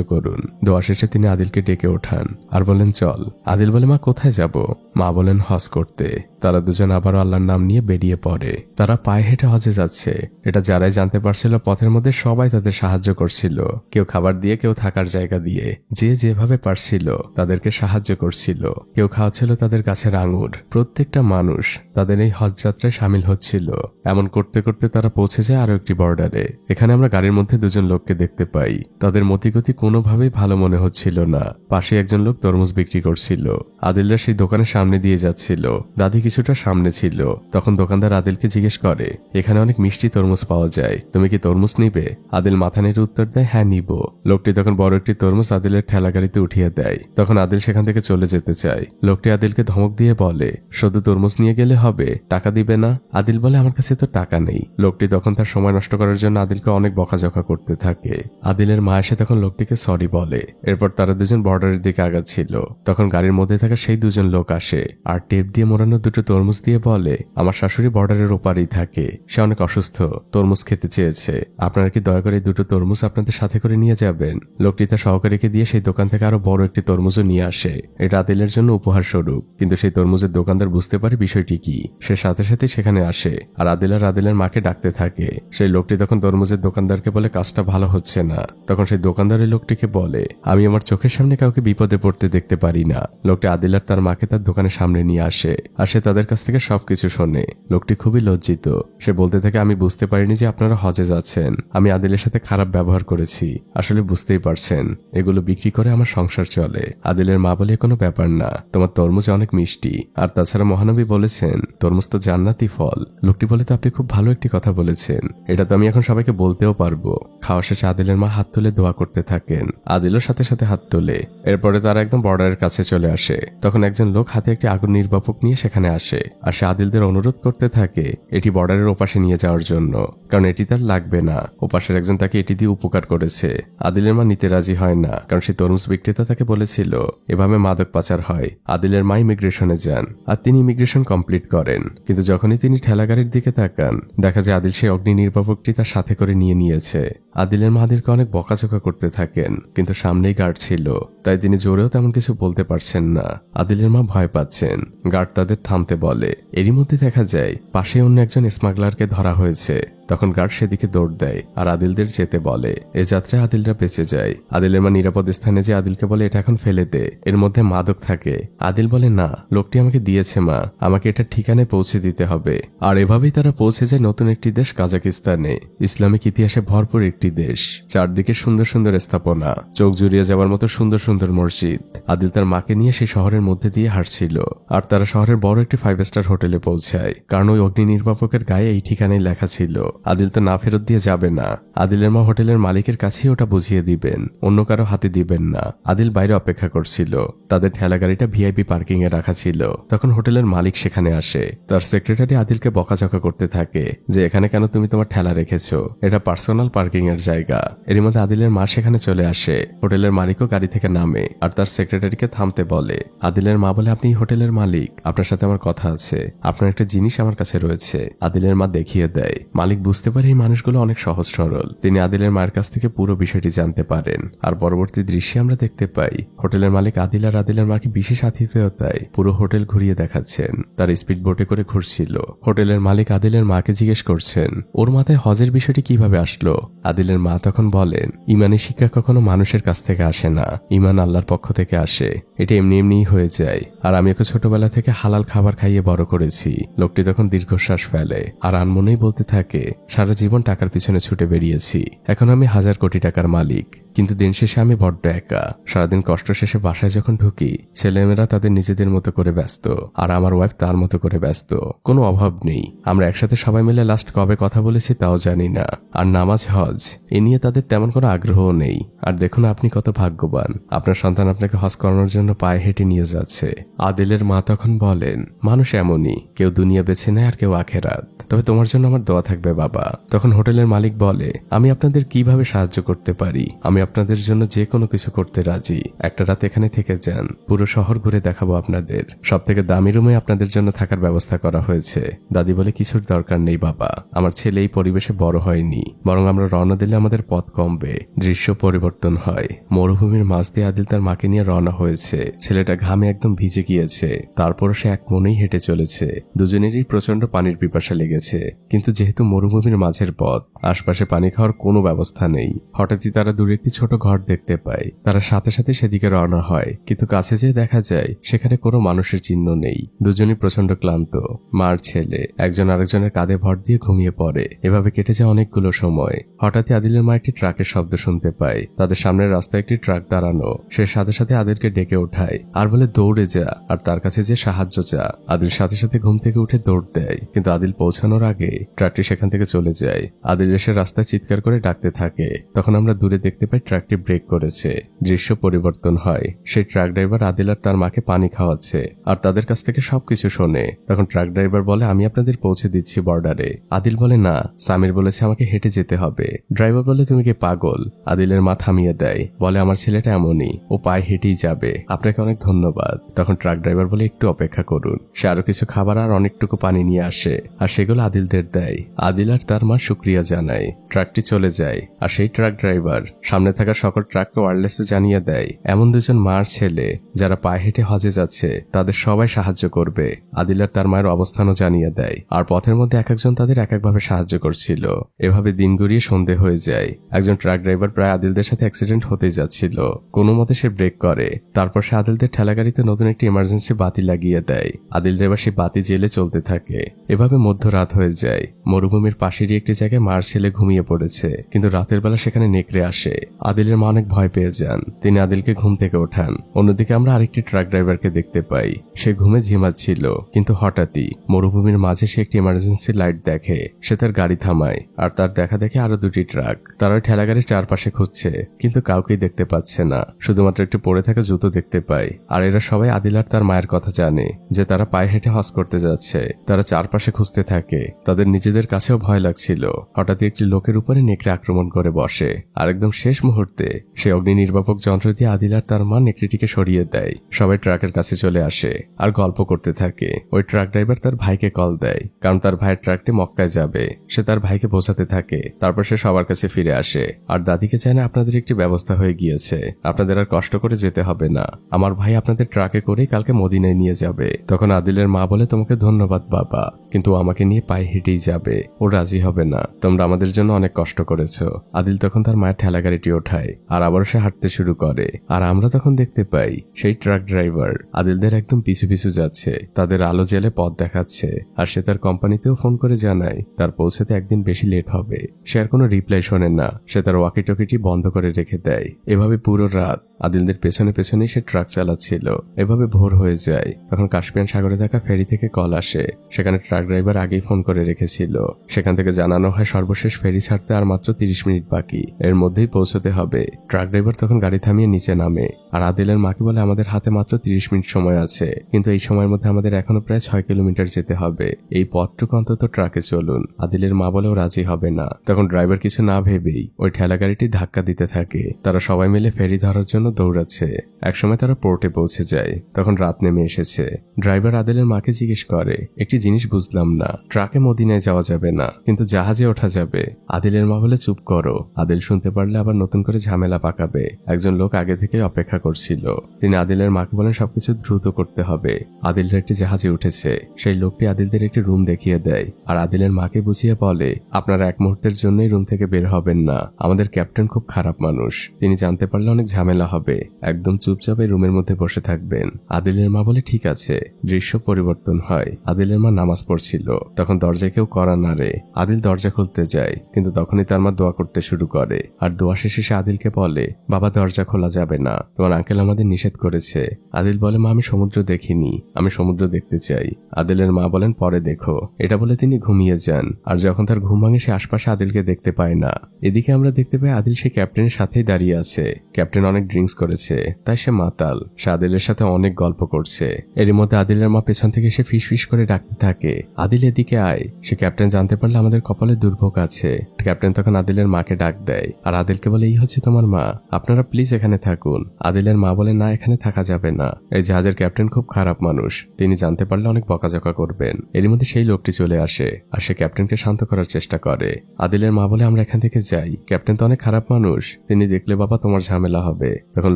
করুন। দোয়া শেষে তিনি আদিলকে ডেকে ওঠান আর বলেন, চল। আদিল বলে, মা কোথায় যাব? মা বলেন, হজ করতে। তারা দুজন আবারও আল্লাহর নাম নিয়ে বেরিয়ে পড়ে। তারা পায়ে হেঁটে হজে যাচ্ছে। এটা যারাই জানতে পারছিল, পথের মধ্যে সবাই তাদের সাহায্য করছিল, কেউ খাবার দিয়ে, কেউ থাকার জায়গা দিয়ে, যে যেভাবে পারছিল তাদেরকে সাহায্য করছিল। কেউ খাওয়াচ্ছিল তাদের গাছের আঙুর। প্রত্যেকটা মানুষ তাদের এই হজ যাত্রায় সামিল হচ্ছিল। এমন করতে করতে তারা পৌঁছে যায় আরো একটি বর্ডারে। এখানে আমরা গাড়ির মধ্যে দুজন লোককে দেখতে পাই। তাদের মতিগতি কোনোভাবেই ভালো মনে হচ্ছিল না। পাশে একজন লোক তরমুজ বিক্রি করছিল। আদিলরা সেই দোকানের সামনে দিয়ে যাচ্ছিল। দাদি কিছুটা সামনে ছিল। তখন দোকানদার আদিলকে জিজ্ঞেস করে, এখানে অনেক মিষ্টি তরমুজ পাওয়া যায়, তুমি কি তরমুজ নিবে? আদিল মাথা নেড়ে উত্তর দেয়, হ্যাঁ নিব। লোকটি তখন বড় একটি তরমুজ আদিলের ঠেলা গাড়িতে উঠিয়ে দেয়। তখন আদিল সেখান থেকে চলে যেতে চায়। লোকটি আদিলকে ধমক দিয়ে বলে, শুধু তরমুজ নিয়ে গেলে হবে, টাকা দিবে না? আদিল বলে, আমার কাছে তো টাকা নেই। লোকটি তখন তার সময় নষ্ট করার জন্য আদিলকে অনেক বকাঝকা করতে থাকে। আদিলের মা এসে তখন লোকটিকে সরি বলে। এরপর তারা দুজন বর্ডারের দিকে আগাচ্ছিল। তখন গাড়ির মধ্যে থাকা সেই দুজন লোক আসে আর টেপ দিয়ে মোড়ানো দুটো তরমুজ দিয়ে বলে, আমার শাশুড়ি বর্ডারের ওপারেই থাকে, সে অনেক অসুস্থ, তরমুজ খেতে চেয়েছে, আপনারা কি দয়া করে এই দুটো তরমুজ আপনাদের সাথে করে নিয়ে যাবেন? লোকটি তার সহকারীকে দিয়ে সেই দোকান থেকে আরো বড় একটি তরমুজও নিয়ে আসে। এটা আদিলের জন্য উপহার স্বরূপ। কিন্তু সেই তরমুজের দোকানদার বুঝতে পারে বিষয়টি কি। সে সাথে সাথে সেখানে আসে আর আদিলের মাকে ডাকতে থাকে। সেই লোকটি তখন তরমুজের দোকানদারকে বলে, কাজটা ভালো হচ্ছে না। তখন সেই দোকানদার এই লোকটিকে বলে, আমি আমার চোখের সামনে কাউকে বিপদে পড়তে দেখতে পারি না। লোকটি আদিল আর তার মাকে তার দোকানের সামনে নিয়ে আসে আর সে তাদের কাছ থেকে সবকিছু শোনে। লোকটি খুবই লজ্জিত। সে বলতে থাকে, আমি বুঝতে পারিনি যে আপনারা হজে যাচ্ছেন, আমি আদিলের সাথে খারাপ ব্যবহার করেছি, আসলে বুঝতেই পারছেন এগুলো বিক্রি করে আমার সংসার চলে। আদিলের মা বলে, কোনো ব্যাপার না, তোমার তরমুজ অনেক মিষ্টি, আর তাছাড়া মহানবী বলেছেন তরমুজ তো জান্নাতি ফল। লোকটি বলে, তো আপনি খুব ভালো একটি কথা বলেছেন, এটা তো আমি এখন সবাইকে বলতেও পারবো। খাওয়া শেষে আদিলের মা হাত তুলে দোয়া করতে থাকেন। আদিলের সাথে সাথে হাত তোলে। এরপরে তারা একদম বর্ডারের কাছে চলে আসে। তখন একজন লোক হাতে একটি আগুন নির্বাপক নিয়ে সেখানে আসে আর সে আদিলদের অনুরোধ করতে থাকে এটি বর্ডারের ওপাশে নিয়ে যাওয়ার জন্য, কারণ এটি তার লাগবে না, ওপাশের একজন তাকে এটি দিয়ে উপকার করেছে। আদিলের মা নিতে রাজি হয় না, কারণ সে তরমুজ বিক্রেতা তাকে বলেছিল এভাবে মাদক পাচার হয়। আদিলের মা ইমিগ্রেশনে যান আর তিনি ইমিগ্রেশন কমপ্লিট করেন, কিন্তু যখনই তিনি ঠেলাগাড়ির দিকে তাকান দেখা যায় আদিল সেই অগ্নি নির্বাপকটি তার সাথে করে নিয়েছে। আদিলের মা আদিলকে অনেক বকাঝকা করতে থাকেন, কিন্তু সামনেই গার্ড ছিল তাই তিনি জোরেও তেমন কিছু বলতে পারছেন না। আদিলের মা ভয় পাচ্ছেন, গার্ড তাদের থামতে বলে। এরই মধ্যে দেখা যায় পাশে অন্য একজন স্মাগলারকে ধরা হয়েছে। তখন গার্ড সেদিকে দৌড় দেয় আর আদিলদের যেতে বলে। এ যাত্রায় আদিলরা বেঁচে যায়। আদিলের মা নিরাপদ স্থানে যে আদিলকে বলে এটা এখন ফেলে দে, এর মধ্যে মাদক থাকে। আদিল বলে না, লোকটি আমাকে দিয়েছে মা, আমাকে এটা ঠিকানায় পৌঁছে দিতে হবে। আর এভাবেই তারা পৌঁছে যায় নতুন একটি দেশ কাজাকিস্তানে। ইসলামিক ইতিহাসে ভরপুর একটি দেশ, চারদিকে সুন্দর সুন্দর স্থাপনা, চোখ জুড়িয়ে যাওয়ার মতো সুন্দর সুন্দর মসজিদ। আদিল তার মাকে নিয়ে সেই শহরের মধ্যে দিয়ে হাঁটছিল আর তারা শহরের বড় একটি 5 স্টার হোটেলে পৌঁছায়, কারণ ওই অগ্নি নির্বাপকের গায়ে এই ঠিকানায় লেখা ছিল। আদিল তো না ফেরত দিয়ে যাবে না। আদিলের মা হোটেলের মালিকের কাছেই ওটা বুঝিয়ে দিবেন, অন্য কারো হাতে দিবেন না। আদিল বাইরে অপেক্ষা করছিল, তাদের ঠেলা গাড়িটা ভিআইপি পার্কিং এ রাখা ছিল। তখন হোটেলের মালিক সেখানে আসে। তার সেক্রেটারি আদিলকে বকাঝকা করতে থাকে যে এখানে কেন তুমি তোমার ঠেলা রেখেছো, এটা পার্সোনাল পার্কিং এর জায়গা। এর মধ্যে আদিলের মা সেখানে চলে আসে। হোটেলের মালিকও গাড়ি থেকে নামে আর তার সেক্রেটারিকে থামতে বলে। আদিলের মা বলে আপনি হোটেলের মালিক, আপনার সাথে আমার কথা আছে, আপনার একটা জিনিস আমার কাছে রয়েছে। আদিলের মা দেখিয়ে দেয়। মালিক বুঝতে পারে এই মানুষগুলো অনেক সহজ সরল। তিনি আদিলের মায়ের কাছ থেকে পুরো বিষয়টি জানতে পারেন। আর পরবর্তী দৃশ্যে আমরা দেখতে পাই হোটেলের মালিক আদিল আর আদিলের মাকে বিশেষ আতিথেয়তায় পুরো হোটেল ঘুরিয়ে দেখাচ্ছেন। তার স্পিড বোটে করে ঘুরছিল। হোটেলের মালিক আদিলের মাকে জিজ্ঞেস করছেন ওর মাথায় হজের বিষয়টি কিভাবে আসলো। আদিলের মা তখন বলেন ইমানের শিক্ষা কখনো মানুষের কাছ থেকে আসে না, ইমান আল্লাহর পক্ষ থেকে আসে, এটা এমনি এমনিই হয়ে যায়। আর আমি ওকে ছোটবেলা থেকে হালাল খাবার খাইয়ে বড় করেছি। লোকটি তখন দীর্ঘশ্বাস ফেলে আর আনমনেই বলতে থাকে সারা জীবন টাকার পিছনে ছুটে বেরিয়েছি, এখন আমি 1000 কোটি টাকার মালিক, কিন্তু দিন শেষে আমি বড্ড একা। সারাদিন কষ্ট শেষে বাসায় যখন ঢুকি ছেলেমেয়েরা তাদের নিজেদের মতো করে ব্যস্ত আর আমার ওয়াইফ তার মতো করে ব্যস্ত, কোনো অভাব নেই। আমরা একসাথে সবাই মিলে লাস্ট কবে কথা বলেছি তাও জানি না। আর নামাজ হজ এ নিয়ে তাদের তেমন কোনো আগ্রহও নেই। আর দেখুন আপনি কত ভাগ্যবান, আপনার সন্তান আপনাকে হজ করানোর জন্য পায়ে হেঁটে নিয়ে যাচ্ছে। আদিলের মা তখন বলেন মানুষ এমনই, কেউ দুনিয়া বেছে নেয় আর কেউ আখেরাত, তবে তোমার জন্য আমার দোয়া থাকবে বাবা। তখন হোটেলের মালিক বলে আমি আপনাদের কিভাবে সাহায্য করতে পারি, আমি আপনাদের জন্য যে কোনো কিছু করতে রাজি। একটা রাত এখানে থেকে যান, পুরো শহর ঘুরে দেখাবো আপনাদের, সব থেকে দামি রুমে আপনাদের জন্য থাকার ব্যবস্থা করা হয়েছে। দাদি বলে কিছুর দরকার নেই বাবা, আমার ছেলে এই পরিবেশে বড় হয়নি, বরং আমরা রওনা দিলে আমাদের পথ কমবে। দৃশ্য পরিবর্তন হয়। মরুভূমির মাঝ দিয়ে আদিল তার মাকে নিয়ে রওনা হয়েছে। ছেলেটা ঘামে একদম ভিজে গিয়েছে, তারপরও সে এক মনেই হেঁটে চলেছে। দুজনেরই প্রচন্ড পানির পিপাসা লেগেছে, কিন্তু যেহেতু মরুভূমির মাঝের পথ, আশপাশে পানি খাওয়ার কোনো ব্যবস্থা নেই। হঠাৎই তারা দূরে একটি ছোট ঘর দেখতে পায়। তারা সাথে সাথে সেদিকে রওনা হয়, কিন্তু কাছে যেয়ে দেখা যায় সেখানে কোনো মানুষের চিহ্ন নেই। দুজনই প্রচন্ড ক্লান্ত। মার ছেলে একজন আরেকজনের কাঁধে ভর দিয়ে ঘুমিয়ে পড়ে। এভাবে কেটে যায় অনেকগুলো সময়। হঠাৎই আদিলের মা একটি ট্রাকের শব্দ শুনতে পায়। তাদের সামনের রাস্তায় একটি ট্রাক দাঁড়ানো। সে সাথে সাথে আদিলকে ডেকে ওঠায় আর বলে দৌড়ে যা আর তার কাছে যে সাহায্য চা। আদিল সাথে সাথে ঘুম থেকে উঠে দৌড় দেয়, কিন্তু আদিল পৌঁছানোর আগে ট্রাকটি সেখান থেকে চলে যায়। আদিল এসে রাস্তায় চিৎকার করে ডাকতে থাকে। তখন আমরা দূরে দেখতে পাই ট্রাকটি ব্রেক করেছে। দৃশ্য পরিবর্তন হয়। সেই ট্রাক ড্রাইভার আদিল আর তার মাকে পানি খাওয়াচ্ছে আর তাদের কাছ থেকে সবকিছু শোনে। তখন ট্রাক ড্রাইভার বলে আমি আপনাদের পৌঁছে দিচ্ছি বর্ডারে। আদিল বলে না, সামির বলেছে আমাকে হেঁটে যেতে হবে। ড্রাইভার বলে তুমি কি পাগল? আদিলের মা থামিয়ে দেয়, বলে আমার ছেলেটা এমনই, ও পায়ে হেঁটেই যাবে, আপনাকে অনেক ধন্যবাদ। তখন ট্রাক ড্রাইভার বলে একটু অপেক্ষা করুন। সে আরো কিছু খাবার আর অনেকটুকু পানি নিয়ে আসে আর সেগুলো আদিলদের দেয়। আদিল আর তার মা শুক্রিয়া জানায়। ট্রাকটি চলে যায় আর সেই ট্রাক ড্রাইভার সামনে থাকা সকল ট্রাককে ওয়্যারলেসে জানিয়ে দেয় এমন দুজন মার ছেলে যারা পায়ে হেঁটে হজে যাচ্ছে তাদের সবাই সাহায্য করবে। আদিল আর তার মায়ের অবস্থানও জানিয়ে দেয়। আর পথের মধ্যে এক একজন তাদের এক একভাবে সাহায্য করছিল। এভাবে দিন গড়িয়ে সন্ধে হয়ে যায়। একজন ট্রাক ড্রাইভার প্রায় আদিলদের সাথে অ্যাক্সিডেন্ট হতেই যাচ্ছিল। কোনো মতে সে ব্রেক করে। তারপর সে আদিলদের ঠেলাগাড়িতে নতুন একটি ইমার্জেন্সি বাতি লাগিয়ে দেয়। আদিল ড্রাইভার সেই বাতি জেলে চলতে থাকে। এভাবে মধ্যরাত হয়ে যায়। মরুভূমির পাশেরই একটি জায়গায় মার ছেলে ঘুমিয়ে পড়েছে, কিন্তু রাতের বেলা সেখানে নেকড়ে আসে। আদিলের মা অনেক ভয় পেয়ে যান। তিনি আদিলকে ঘুম থেকে ওঠান। অন্যদিকে আমরা আরেকটি ট্রাক ড্রাইভারকে দেখতে পাই। সে ঘুমে ঝিমাচ্ছিল, কিন্তু হঠাৎই মরুভূমির মাঝে সে একটি ইমার্জেন্সি লাইট দেখে। সে তার গাড়ি থামায় আর তার দেখা দেখে আরো দুটি ট্রাক। তারা ওই ঠেলাগাড়ির চারপাশে খুঁজছে কিন্তু কাউকেই দেখতে পাচ্ছে না, শুধুমাত্র একটু পড়ে থাকা জুতো দেখতে পায়। আর এরা সবাই আদিল আর তার মায়ের কথা জানে যে তারা পায়ে হেঁটে হজ করতে যাচ্ছে। তারা চারপাশে খুঁজতে থাকে, তাদের নিজেদের কাছেও ভয় লাগছিল। হঠাৎ একটি লোকের উপরে নেকড়ে আক্রমণ করে বসে, আর একদম শেষ মুহূর্তে সে অগ্নি নির্বাপক যন্ত্র দিয়ে আদিল আর তার মা নেকড়েটিকে সরিয়ে দেয়। সবাই ট্রাকের কাছে চলে আসে আর গল্প করতে থাকে। ওই ট্রাক ড্রাইভার তার ভাইকে কল দেয়, কারণ তার ভাইয়ের ট্রাকটি মক্কায় যাবে। সে তার ভাইকে বোঝাতে থাকে, তারপর সে সবার কাছে ফিরে আসে আর দাদিকে চায় না আপনাদের একটি ব্যবস্থা হয়ে গিয়েছে, আপনাদের আর কষ্ট করে যেতে হবে না, আমার ভাই আপনাদের ট্রাকে করেই কালকে মদিনায় নিয়ে যাবে। তখন আদিলের মা বলে, তোমাকে ধন্যবাদ বাবা, কিন্তু আমাকে নিয়ে পায়ে হেঁটেই যাবে, ও রাজি হবে না, তোমরা আমাদের জন্য অনেক কষ্ট করেছো। আদিল তখন তার মায়ের ঠেলা গাড়িটি ওঠায় আর আবার সে হাঁটতে শুরু করে। আর আমরা তখন দেখতে পাই সেই ট্রাক ড্রাইভার আদিলদের একদম পিছু পিছু যাচ্ছে, তাদের আলো জেলে পথ দেখাচ্ছে। আর সে তার কোম্পানিতেও ফোন করে জানায় তার পৌঁছাতে একদিন বেশি লেট হবে। সে আর কোনো রিপ্লাই শোনে না, সে তার ওয়াকি টকিটি বন্ধ করে রেখে দেয়। এভাবে পুরো রাত আদিলদের পেছনে পেছনেই সে ট্রাক চালাচ্ছিল। এভাবে ভোর হয়ে যায়। তখন কাস্পিয়ান সাগরে থাকা ফেরি থেকে কল আসে, সেখানে ট্রাক ড্রাইভার আগেই ফোন করে রেখেছিল। সেখান থেকে জানানো হয় সর্বশেষ ফেরি ছাড়তে আর মাত্র 30 মিনিট বাকি, এর মধ্যেই পৌঁছতে হবে। ট্রাক ড্রাইভার তখন গাড়ি থামিয়ে নিচে নামে আর আদিলের মাকে বলে, আমাদের হাতে মাত্র 30 মিনিট সময় আছে, কিন্তু এই সময়ের মধ্যে আমাদের এখনো প্রায় 6 কিলোমিটার যেতে হবে, এই পথটুকু অন্তত ট্রাকে চলুন। আদিলের মা বলেও রাজি হবে না। তখন ড্রাইভার কিছু না ভেবেই ওই ঠেলা গাড়িটি ধাক্কা দিতে থাকে। তারা সবাই মিলে ফেরি ধরার জন্য দৌড়াচ্ছে। একসময় তারা পোর্টে পৌঁছে যায়। তখন রাত নেমে এসেছে। ড্রাইভার আদিলের মাকে জিজ্ঞেস করে, একটি জিনিস বুঝলাম না, ট্রাকে মদিনায় যাওয়া যাবে না, কিন্তু জাহাজে ওঠা যাবে। আদিলের মা বলে, চুপ করো, আদিল শুনতে পারলে আবার নতুন করে ঝামেলা পাকাবে। একজন লোক আগে থেকে অপেক্ষা করছিল। তিনি আদিলের মাকে বলেন সবকিছু দ্রুত করতে হবে। আদিলরা একটি জাহাজে উঠেছে। সেই লোকটি আদিলদের একটি রুম দেখিয়ে দেয় আর আদিলের মাকে বুঝিয়ে বলে, আপনারা এক মুহূর্তের জন্যই রুম থেকে বের হবেন না, আমাদের ক্যাপ্টেন খুব খারাপ মানুষ, তিনি জানতে পারলে অনেক ঝামেলা হবে, একদম চুপচাপ এই রুমের মধ্যে বসে থাকবেন। আদিলের মা বলে, ঠিক আছে। দৃশ্য পরিবর্তন হয়। আদিলের মা নামাজ পড়ছিল। তখন দরজায় কেউ কড়া নাড়ে। আদিল দরজা খুলতে যায়, কিন্তু তখনই তার মা দোয়া করতে শুরু করে। আর দোয়া শেষে সে আদিলকে বলে, বাবা দরজা খোলা যাবে না, তোমার আঙ্কেল আমাদের নিষেধ করেছে। আদিল বলে, মা আমি সমুদ্র দেখিনি, আমি সমুদ্র দেখতে চাই। আদিলের মা বলেন, পরে দেখো। এটা বলে তিনি ঘুমিয়ে যান। আর যখন তার ঘুম ভাঙে সে আশপাশে আদিলকে দেখতে পায় না। এদিকে আমরা দেখতে পাই আদিল সে ক্যাপ্টেনের সাথেই দাঁড়িয়ে আছে। ক্যাপ্টেন অনেক ড্রিঙ্কস করেছে, তাই সে মাতাল। সে আদিলের সাথে অনেক গল্প করছে। এরই মধ্যে আদিলের মা পেছন থেকে সে ফিস ফিস করে ডাকতে থাকে, আদিল এদিকে আয়। সে ক্যাপ্টেন জানতে পারলে আমাদের কপালে দুর্ভোগ আছে। ক্যাপ্টেন তখন আদিলের মাকে ডাক দেয় আর আদিলকে বলে, এই হচ্ছে তোমার মা, আপনারা প্লিজ এখানে থাকুন। আদিলের মা বলে, না এখানে থাকা যাবে না, এই জাহাজের ক্যাপ্টেন খুব খারাপ মানুষ, তিনি জানতে পারলে অনেক বকাঝকা করবেন। এর মধ্যে সেই লোকটি চলে আসে আর সে ক্যাপ্টেনকে শান্ত করার চেষ্টা করে। আদিলের মা বলে, আমরা এখান থেকে যাই, ক্যাপ্টেন তো অনেক খারাপ মানুষ, তিনি দেখলে বাবা তোমার ঝামেলা হবে। তখন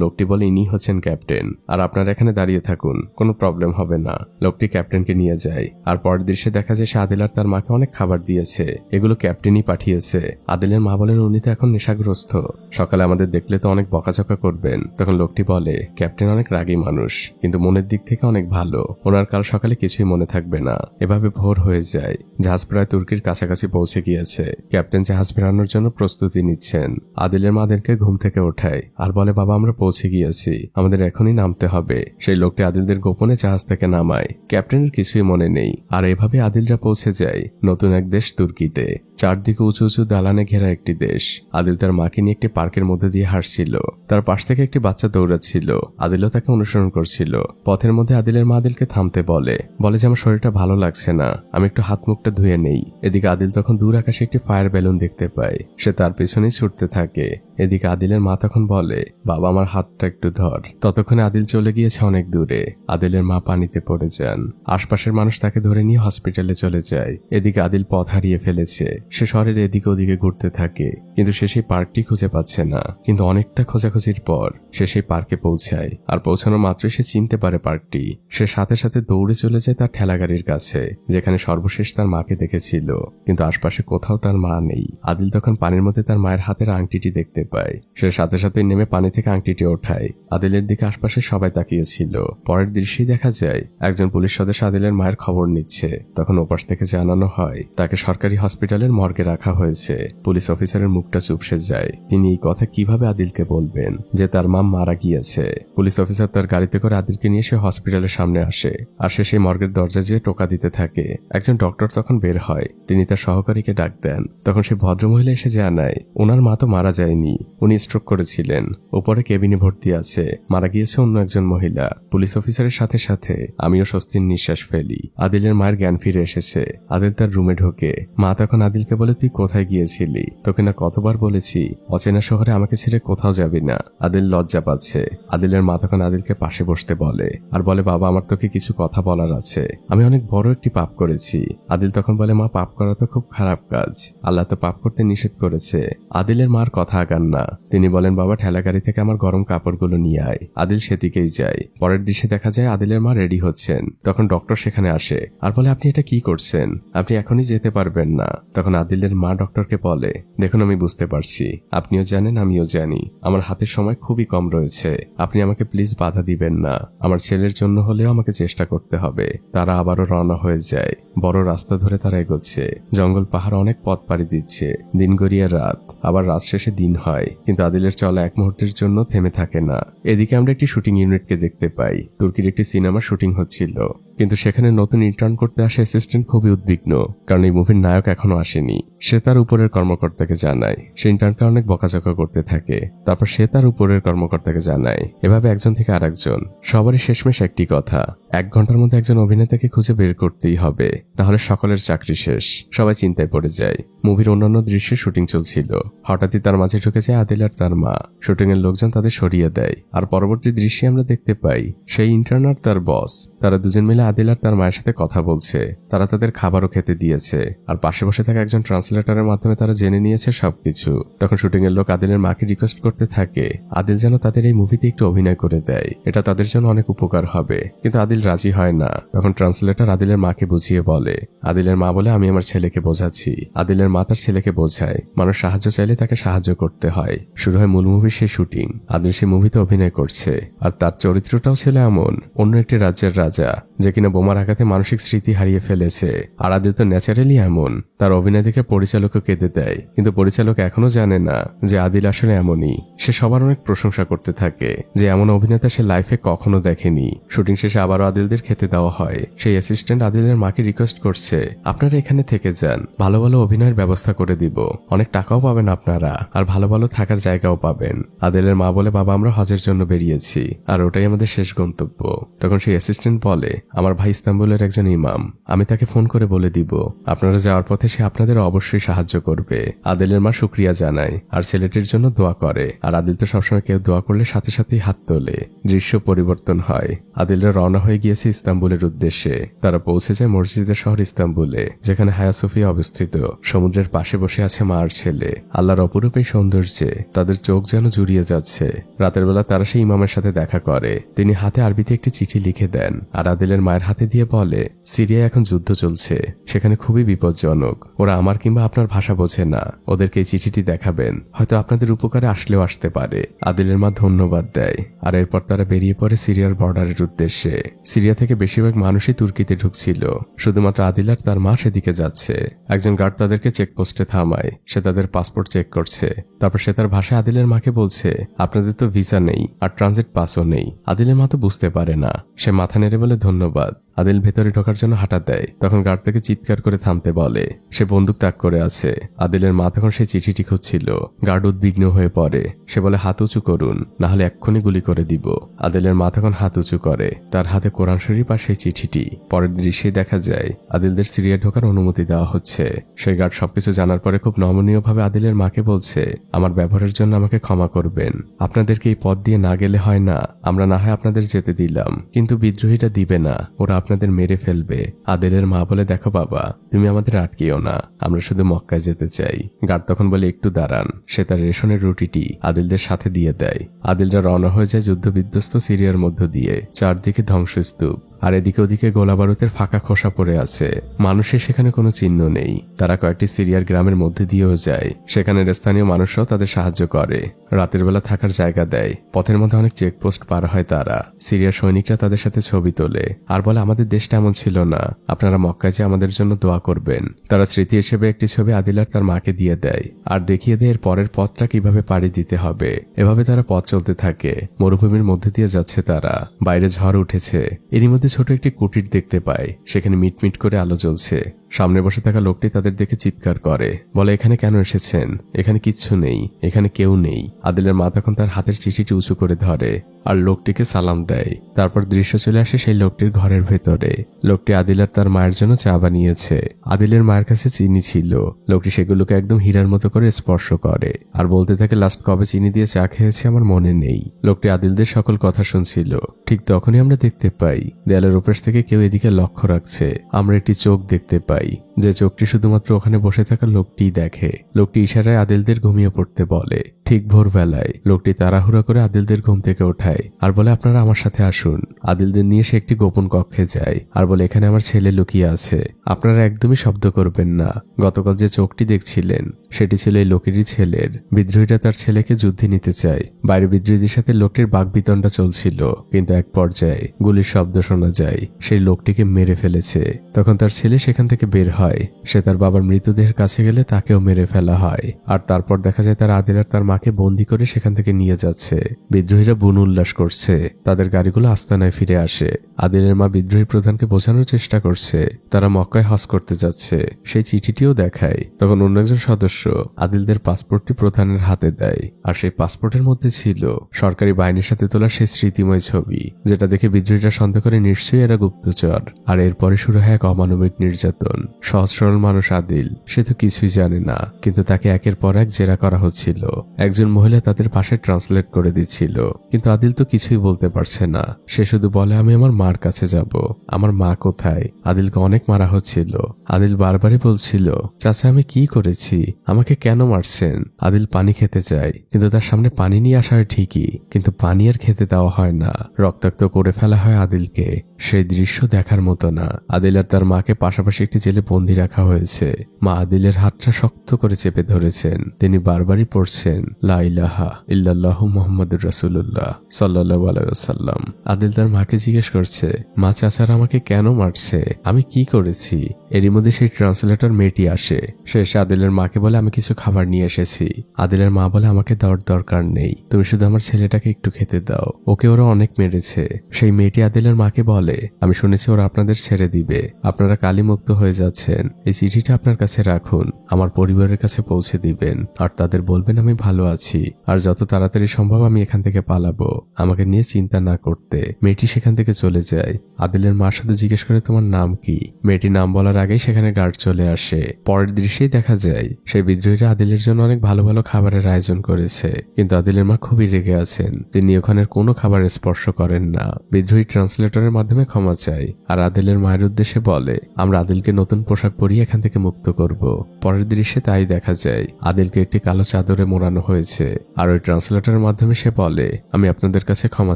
লোকটি বলে, ইনি হচ্ছেন ক্যাপ্টেন, আর আপনারা এখানে দাঁড়িয়ে থাকুন, কোনো প্রবলেম হবে না। লোকটি ক্যাপ্টেনকে নিয়ে যায়। আর পরের দৃশ্যে দেখা যায় সে আদিল আর তার মাকে অনেক খাবার দিয়েছে, এগুলো ক্যাপ্টেনই পাঠিয়েছে। আদিলের মা বলেন, উনি তো এখন নেশাগ্রস্ত, সকালে আমাদের দেখলে তো অনেক বকাঝকা করবেন। তখন লোকটি বলে, ক্যাপ্টেন অনেক রাগী মানুষ, কিন্তু মনের দিক থেকে অনেক ভালো, ওনার কাল সকালে কিছুই মনে থাকবে না। এভাবে ভোর হয়ে যায়। জাহাজ প্রায় তুর্কির কাছাকাছি পৌঁছে গিয়েছে। ক্যাপ্টেন জাহাজ ফেরানোর জন্য প্রস্তুতি নিচ্ছেন। আদিলের মা আদিলকে ঘুম থেকে ওঠায় আর বলে, বাবা আমরা পৌঁছে গিয়েছি, আমাদের এখনই নামতে হবে। সেই লোকটি আদিলদের গোপনে জাহাজ থেকে নামায়। ক্যাপ্টেনের কিছুই মনে নেই। আর এভাবে আদিলরা পৌঁছে যায় নতুন এক দেশ তুর্কিতে। চারদিকে উঁচু উঁচু দালানে ঘেরা একটি দেশ। আদিল তার মাকে নিয়ে একটি পার্কের মধ্যে দিয়ে হাঁটছিল। তার পাশ থেকে একটি বাচ্চা দৌড়াচ্ছিল। আদিলও তাকে অনুসরণ করছিল। পথের মধ্যে আদিলের মা আদিলকে থামতে বলে যে আমার শরীরটা ভালো লাগছে না, আমি একটু হাত মুখটা ধুয়ে নেই। এদিকে আদিল তখন দূর আকাশে একটি ফায়ার বেলুন দেখতে পায়। সে তার পেছনেই ছুটতে থাকে। এদিকে আদিলের মা তখন বলে, বাবা আমার হাতটা একটু ধর। ততক্ষণে আদিল চলে গিয়েছে অনেক দূরে। আদিলের মা পানিতে পড়ে যান। আশপাশের মানুষ তাকে ধরে নিয়ে হসপিটালে চলে যায়। এদিকে আদিল পথ হারিয়ে ফেলেছে। সে শহরের এদিকে ওদিকে ঘুরতে থাকে, কিন্তু সে সেই পার্কটি খুঁজে পাচ্ছে না। কিন্তু অনেকটা খোঁজাখুঁজির পর সে সেই পার্কে পৌঁছায়। আর পৌঁছানোর মাত্রই সে চিনতে পারে পার্কটি। সে সাথে সাথে দৌড়ে চলে যায় তার ঠেলাগাড়ির কাছে, যেখানে সর্বশেষ তার মাকে দেখেছিল। কিন্তু আশপাশে কোথাও তার মা নেই। আদিল তখন পানির মধ্যে তার মায়ের হাতের আংটিটি দেখতে পায়। সে সাথে সাথে নেমে পানি থেকে আংটিটি ওঠায়। আদিলের দিকে আশপাশে সবাই তাকিয়েছিল। পরের দৃশ্যেই দেখা যায় একজন পুলিশ সদস্য আদিলের মায়ের খবর নিচ্ছে। তখন ওপাশ থেকে জানানো হয় তাকে সরকারি হসপিটালের মর্গে রাখা হয়েছে। পুলিশ অফিসারের মুখটা চুপসে যায়। তিনি এই কথা কিভাবে আদিলকে বলবেন যে তার মা মারা গিয়েছে। পুলিশ অফিসার তার গাড়িতে করে আদিলকে নিয়ে সে হসপিটালের সামনে আসে। আর সে সেই মর্গের দরজা দিয়ে টোকা দিতে থাকে। একজন ডক্টর তখন বের হয়। তিনি তার সহকারীকে ডাক দেন। তখন সে ভদ্রমহিলা এসে জানায় ওনার মা তো মারা যায়নি, উনি স্ট্রোক করেছিলেন, উপরে কেবিনে ভর্তি আছে, মারা গিয়েছে অন্য একজন মহিলা। পুলিশ অফিসারের সাথে সাথে আমিও স্বস্তির নিঃশ্বাস ফেলি। আদিলের মায়ের জ্ঞান ফিরে এসেছে। আদিল তার রুমে ঢোকে। মা তখন আদিলকে বলে, তুই কোথায় গিয়েছিলি? তোকে না কতবার বলেছি অচেনা শহরে আমাকে ছেড়ে কোথাও যাবি না। আদিল লজ্জা পাচ্ছে। আদিলের মা তখন আদিলকে পাশে বসতে বলে আর বলে, বাবা আমার তোকে কিছু কথা বলার আছে, আমি অনেক বড় একটি পাপ করেছি। আদিল তখন বলে, মা পাপ করা তো খুব খারাপ কাজ, আল্লাহ তো পাপ করতে নিষেধ করেছে। আদিলের মার কথা আগান না। তিনি বলেন, বাবা ঠেলা গাড়ি থেকে আমার গরম কাপড়গুলো নিয়ে আয়। আদিল সেদিকেই যায়। পরের দৃশ্যে দেখা যায় আদিলের মা রেডি হচ্ছেন। তখন ডক্টর সেখানে আসে আর বলে, আপনি এটা কি করছেন? আপনি এখনই যেতে পারবেন না। তখন আদিলের মা ডক্টরকে বলে, দেখুন আমি বুঝতে পারছি, আপনিও জানেন আমিও জানি আমার হাতের সময় খুবই কম রয়েছে, আপনি আমাকে প্লিজ বাধা দিবেন না। আমার ছেলের জন্য হলেও আমাকে চেষ্টা করতে হবে। তারা আবারও রওনা হয়ে যায়। বড় রাস্তা ধরে তারা এগোচ্ছে। জঙ্গল পাহাড় অনেক পথ পাড়ি দিচ্ছে। দিন গড়িয়ে রাত, আবার রাত শেষে দিন হয়, কিন্তু আদিলের চলা এক মুহূর্তের জন্য থেমে থাকে না। এদিকে আমরা একটি শুটিং ইউনিটকে দেখতে পাই। তুর্কির একটি সিনেমার শুটিং হচ্ছিল, কিন্তু সেখানে নতুন ইন্টার্ন করতে আসা অ্যাসিস্ট্যান্ট খুবই উদ্বিগ্ন, কারণ এই মুভির নায়ক এখনো আসেনি। সে তার উপরের কর্মকর্তাকে জানায়। সে ইন্টার্নকে অনেক বকাঝকা করতে থাকে। তারপর সে তার উপরের কর্মকর্তাকে জানায়। এভাবে একজন থেকে আরেকজন। সবারই শেষমেশ একটি কথা, 1 ঘন্টার মধ্যে একজন অভিনেতাকে খুঁজে বের করতেই হবে, নাহলে সকলের চাকরি শেষ। সবাই চিন্তায় পড়ে যায়। মুভির অন্যান্য দৃশ্যে শুটিং চলছিল। হঠাৎই তার মাঝে ঢুকে যায় আদিল আর তার মা। শুটিং এর লোকজন তাদের সরিয়ে দেয়। আর পরবর্তী দৃশ্যে আমরা দেখতে পাই সেই ইন্টার্ন আর তার বস, তারা দুজন মিলে আদিল আর তার মায়ের সাথে কথা বলছে। তারা তাদের খাবারও খেতে দিয়েছে। আর পাশে বসে থাকা একজন ট্রান্সলেটরের মাধ্যমে তারা জেনে নিয়েছে সবকিছু। তখন শুটিং এর লোক আদিলের মাকে রিকোয়েস্ট করতে থাকে আদিল যেন তাদের এই মুভিতে একটু অভিনয় করে দেয়, এটা তাদের জন্য অনেক উপকার হবে। কিন্তু আদিল রাজি হয় না। তখন ট্রান্সলেটর আদিলের মাকে বুঝিয়ে বলে। আদিলের মা বলে, আমি আমার ছেলেকে বোঝাচ্ছি। আদিলের মা তার ছেলেকে বোঝায় মানুষ সাহায্য চাইলে তাকে সাহায্য করতে হয়। শুরু হয় মূল মুভির সেই শুটিং। আদিল সেই মুভিতে অভিনয় করছে। আর তার চরিত্রটাও ছিল এমন, অন্য একটি রাজ্যের রাজা যে কিনা বোমার আঘাতে মানসিক স্মৃতি হারিয়ে ফেলেছে। আর আদিল তো ন্যাচারালি এমন। তার অভিনয় দেখে পরিচালকও কেঁদে দেয়। কিন্তু পরিচালক এখনো জানে না যে আদিল আসলে এমনই। সে সবার অনেক প্রশংসা করতে থাকে যে এমন অভিনেতা সে লাইফে কখনো দেখেনি। শুটিং শেষে আবারও আদিলদের খেতে দেওয়া হয়। সেই অ্যাসিস্ট্যান্ট আদিলের মাকে রিকোয়েস্ট করছে, আপনারা এখানে থেকে যান, ভালো ভালো অভিনয়ের ব্যবস্থা করে দিব, অনেক টাকাও পাবেন আপনারা, আর ভালো ভালো থাকার জায়গাও পাবেন। আদিলের মা বলে, বাবা আমরা হজের জন্য বেরিয়েছি, আর ওটাই আমাদের শেষ গন্তব্য। তখন সেই অ্যাসিস্ট্যান্ট বলে, আমার ভাই ইস্তাম্বুলের একজন ইমাম, আমি তাকে ফোন করে বলে দিব আপনারা যাওয়ার পথে সে আপনাদের অবশ্যই সাহায্য করবে। আদিলের মা শুকরিয়া জানায় আর ছেলেটির জন্য দোয়া করে। আর আদিল তো সবসময় কেউ দোয়া করলে সাথে সাথেই হাত তোলে। দৃশ্য পরিবর্তন হয়। আদিলরা রওনা হয়ে গিয়েছে ইস্তাম্বুলের উদ্দেশ্যে। তারা পৌঁছে যায় মসজিদের শহর ইস্তাম্বুলে, যেখানে হায়া সোফিয়া অবস্থিত। সমুদ্রের পাশে বসে আছে মা আর ছেলে। আল্লাহর অপরূপ এই সৌন্দর্যে তাদের চোখ যেন জুড়িয়ে যাচ্ছে। রাতের বেলা তারা সেই ইমামের সাথে দেখা করে। তিনি হাতে আরবিতে একটি চিঠি লিখে দেন আর আদিলের মায়ের হাতে দিয়ে বলে, সিরিয়ায় এখন যুদ্ধ চলছে, সেখানে খুবই বিপজ্জনক। ওরা আমার কিংবা আপনার ভাষা বোঝে না। ওদেরকে এই চিঠিটি দেখাবেন, হয়তো আপনাদের উপকারে আসলেও আসতে পারে। আদিলের মা ধন্যবাদ দেয়। আর এরপর তারা বেরিয়ে পড়ে সিরিয়ার বর্ডারের উদ্দেশ্যে। সিরিয়া থেকে বেশিরভাগ মানুষই তুর্কিতে ঢুকছিল। শুধুমাত্র আদিল আর তার মা সেদিকে যাচ্ছে। একজন গার্ড তাদেরকে চেকপোস্টে থামায়। সে তাদের পাসপোর্ট চেক করছে। তারপর সে তার ভাষায় আদিলের মাকে বলছে, আপনাদের তো ভিসা নেই আর ট্রানজিট পাসও নেই। আদিলের মা তো বুঝতে পারে না। সে মাথা নেড়ে বলে, ধন্যবাদ। আদিল ভেতরে ঢোকার জন্য হাঁটা দেয়। তখন গার্ড তাকে চিৎকার করে থামতে বলে। সে বন্দুক তাক করে আছে। আদিলের মা তখন সেই চিঠিটি খুঁজছিল। গার্ড উদ্বিগ্ন হয়ে পড়ে। সে বলে, হাত উঁচু করুন, না হলে এক্ষুনি গুলি করে দিব। আদিলের মা তখন হাত উঁচু করে। তার হাতে কোরআন শরীফ আর সেই চিঠিটি। পরের দৃশ্যে দেখা যায় আদিলদের সিরিয়া ঢোকার অনুমতি দেওয়া হচ্ছে। সেই গার্ড সবকিছু জানার পরে খুব নমনীয়ভাবে আদিলের মাকে বলছে, আমার ব্যবহারের জন্য আমাকে ক্ষমা করবেন। আপনাদেরকে এই পথ দিয়ে না গেলে হয় না, আমরা না হয় আপনাদের যেতে দিলাম, কিন্তু বিদ্রোহীরা দিবে না, ওরা আপনাদের মেরে ফেলবে। আদিলের মা বলে, দেখো বাবা, তুমি আমাদের আটকিও না, আমরা শুধু মক্কায় যেতে চাই। গার্ড তখন বলে, একটু দাঁড়ান। সে তার রেশনের রুটিটি আদিলদের সাথে দিয়ে দেয়। আদিলরা রওনা হয়ে যায় যুদ্ধ বিধ্বস্ত সিরিয়ার মধ্য দিয়ে। চারদিকে ধ্বংসস্তূপ, আর এদিকে ওদিকে গোলাবারুদের ফাঁকা খোসা পড়ে আছে। মানুষের সেখানে কোনো চিহ্ন নেই। তারা কয়েকটি সিরিয়ার গ্রামের মধ্যে দিয়েও যায়। সেখানের স্থানীয় মানুষরাও তাদের সাহায্য করে, রাতের বেলা থাকার জায়গা দেয়। পথের মধ্যে অনেক চেকপোস্ট পার হয় তারা। সিরিয়ার সৈনিকরা তাদের সাথে ছবি তোলে আর বলে, আমাদের দেশটা এমন ছিল না, আপনারা মক্কায় যে আমাদের জন্য দোয়া করবেন। তারা স্মৃতি হিসেবে একটি ছবি আদিল আর তার মাকে দিয়ে দেয় আর দেখিয়ে দেয় এর পরের পথটা কিভাবে পাড়ি দিতে হবে। এভাবে তারা পথ চলতে থাকে। মরুভূমির মধ্যে দিয়ে যাচ্ছে তারা। বাইরে ঝড় উঠেছে। এরই মধ্যে ছোট একটি কুটির দেখতে পায়। সেখানে মিটমিট করে আলো জ্বলছে। সামনে বসে থাকা লোকটি তাদের দেখে চিৎকার করে, বলে এখানে কেন এসেছেন? এখানে কিচ্ছু নেই, এখানে কেউ নেই। আদিলের মা তখন তার হাতের চিঠিটি উঁচু করে ধরে আর লোকটিকে সালাম দেয়। তারপর দৃশ্য চলে আসে সেই লোকটির ঘরের ভেতরে। লোকটি আদিল আর তার মায়ের জন্য চা বানিয়েছে। আদিলের মায়ের কাছে চিনি ছিল। লোকটি সেগুলোকে একদম হীরার মতো করে স্পর্শ করে আর বলতে থাকে, লাস্ট কবে চিনি দিয়ে চা খেয়েছে আমার মনে নেই। লোকটি আদিলদের সকল কথা শুনছিল। ঠিক তখনই আমরা দেখতে পাই দেয়ালের ওপাশ থেকে কেউ এদিকে লক্ষ্য রাখছে। আমরা একটি চোখ দেখতে পাই, যে চোখটি শুধুমাত্র ওখানে বসে থাকা লোকটি দেখে। লোকটি ইশারায় আদিলদের ঘুমিয়ে পড়তে বলে। ঠিক ভোরবেলায় লোকটি তাড়াহুড়া করে আদিলদের ঘুম থেকে ওঠায় আর বলে, আপনারা আমার সাথে আসুন। আদিলদের নিয়ে সে একটি গোপন কক্ষে যায় আর বলে, এখানে আমার ছেলে লুকিয়ে আছে, আপনারা একদমই শব্দ করবেন না। গতকাল যে চোখটি দেখছিলেন সেটি ছিল এই লোকেরই ছেলের। বিদ্রোহীরা তার ছেলেকে যুদ্ধে নিতে চায়। বাইরে বিদ্রোহীদের সাথে লোকটির বাকবিতণ্ডা চলছিল, কিন্তু এক পর্যায়ে গুলির শব্দ শোনা যায়। সেই লোকটিকে মেরে ফেলেছে। তখন তার ছেলে সেখান থেকে বের হয়। সে তার বাবার মৃতদেহের কাছে গেলে তাকেও মেরে ফেলা হয়। আর তারপর দেখা যায় তার আদিল আর তার মাকে বন্দি করে সেখান থেকে নিয়ে যাচ্ছে। বিদ্রোহীরা বুন উল্লাস করছে। তাদের গাড়িগুলো আস্তানায় ফিরে আসে। আদিলের মা বিদ্রোহী প্রধানকে বোঝানোর চেষ্টা করছে তারা মক্কায় হজ করতে যাচ্ছে। সেই চিঠিটিও দেখায়। তখন অন্য একজন সদস্য আদিলদের পাসপোর্টটি প্রধানের হাতে দেয় আর সেই পাসপোর্টের মধ্যে ছিল সরকারি বাহিনীর সাথে তোলা সেই স্মৃতিময় ছবি, যেটা দেখে বিদ্রোহীরা সন্দেহ করে নিশ্চয়ই এরা গুপ্তচর। আর এরপরে শুরু হয় এক অমানবিক নির্যাতন। সহজ সরল মানুষ আদিল, সে তো কিছুই জানে না, কিন্তু তাকে একের পর এক জেরা করা হচ্ছিল। একজন মহিলা তাদের পাশে ট্রান্সলেট করে দিচ্ছিল, কিন্তু আদিল তো কিছুই বলতে পারছে না। সে শুধু বলে, আমি আমার মার কাছে যাব। আমার মা কোথায়? আদিলকে অনেক মারা হচ্ছিল। আদিল বারবারই বলছিল, চাচা আমি কি করেছি? আমাকে কেন মারছেন? আদিল পানি খেতে চায়, কিন্তু তার সামনে পানি নিয়ে আসা হয় ঠিকই, কিন্তু পানি আর খেতে দেওয়া হয় না। রক্তাক্ত করে ফেলা হয় আদিলকে। সেই দৃশ্য দেখার মতো না। আদিল আর তার মাকে পাশাপাশি একটি জেলে বন্দি রাখা হয়েছে। মা আদিলের হাতটা শক্ত করে চেপে ধরেছেন। তিনি বারবারই পড়ছেন, লা ইলাহা ইল্লাল্লাহু মুহাম্মাদুর রাসূলুল্লাহ সাল্লাল্লাহু আলাইহি ওয়াসাল্লাম। আদিল তার মাকে জিজ্ঞেস করছে, মা চাচারা আমাকে কেন মারছে? আমি কি করেছি? এরই মধ্যে সেই ট্রান্সলেটর মেয়েটি আসে। সে এসে আদিলের মাকে বলে, আমি কিছু খাবার নিয়ে এসেছি। আদিলের মা বলে, আমাকে দেওয়ার দরকার নেই, তুমি শুধু আমার ছেলেটাকে একটু খেতে দাও, ওকে ওরা অনেক মেরেছে। সেই মেয়েটি আদিলের মাকে বলে, আমি শুনেছি ওরা আপনাদের ছেড়ে দিবে, আপনারা কালিমুক্ত হয়ে যাচ্ছেন। এই চিঠিটা আপনার কাছে রাখুন, আমার পরিবারের কাছে পৌঁছে দিবেন আর তাদের বলবেন আমি ভালো আছি আর যত তাড়াতাড়ি সম্ভব আমি এখান থেকে পালাবো, আমাকে নিয়ে চিন্তা না করতে। মেয়েটি সেখান থেকে চলে যায়। আদিলের মা শুধু জিজ্ঞেস করে, তোমার নাম কি? মেয়েটি নাম বলার আগেই সেখানে গার্ড চলে আসে। পরের দৃশ্যেই দেখা যায় সেই বিদ্রোহীরা আদিলের জন্য অনেক ভালো ভালো খাবারের আয়োজন করেছে, কিন্তু আদিলের মা খুবই রেগে আছেন। তিনি ওখানের কোনো খাবার স্পর্শ করেন না। বিদ্রোহী ট্রান্সলেটরের মাধ্যমে ক্ষমা চায় আর আদিলের মায়ের উদ্দেশ্যে বলে, আমরা আদিলকে নতুন পোশাক পরিয়ে এখান থেকে মুক্ত করব। পরের দৃশ্যে তাই দেখা যায়। আদিলকে একটি কালো চাদরে মোড়ানো হয়েছে আর ওই ট্রান্সলেটরের মাধ্যমে সে বলে, আমি আপনাদের কাছে ক্ষমা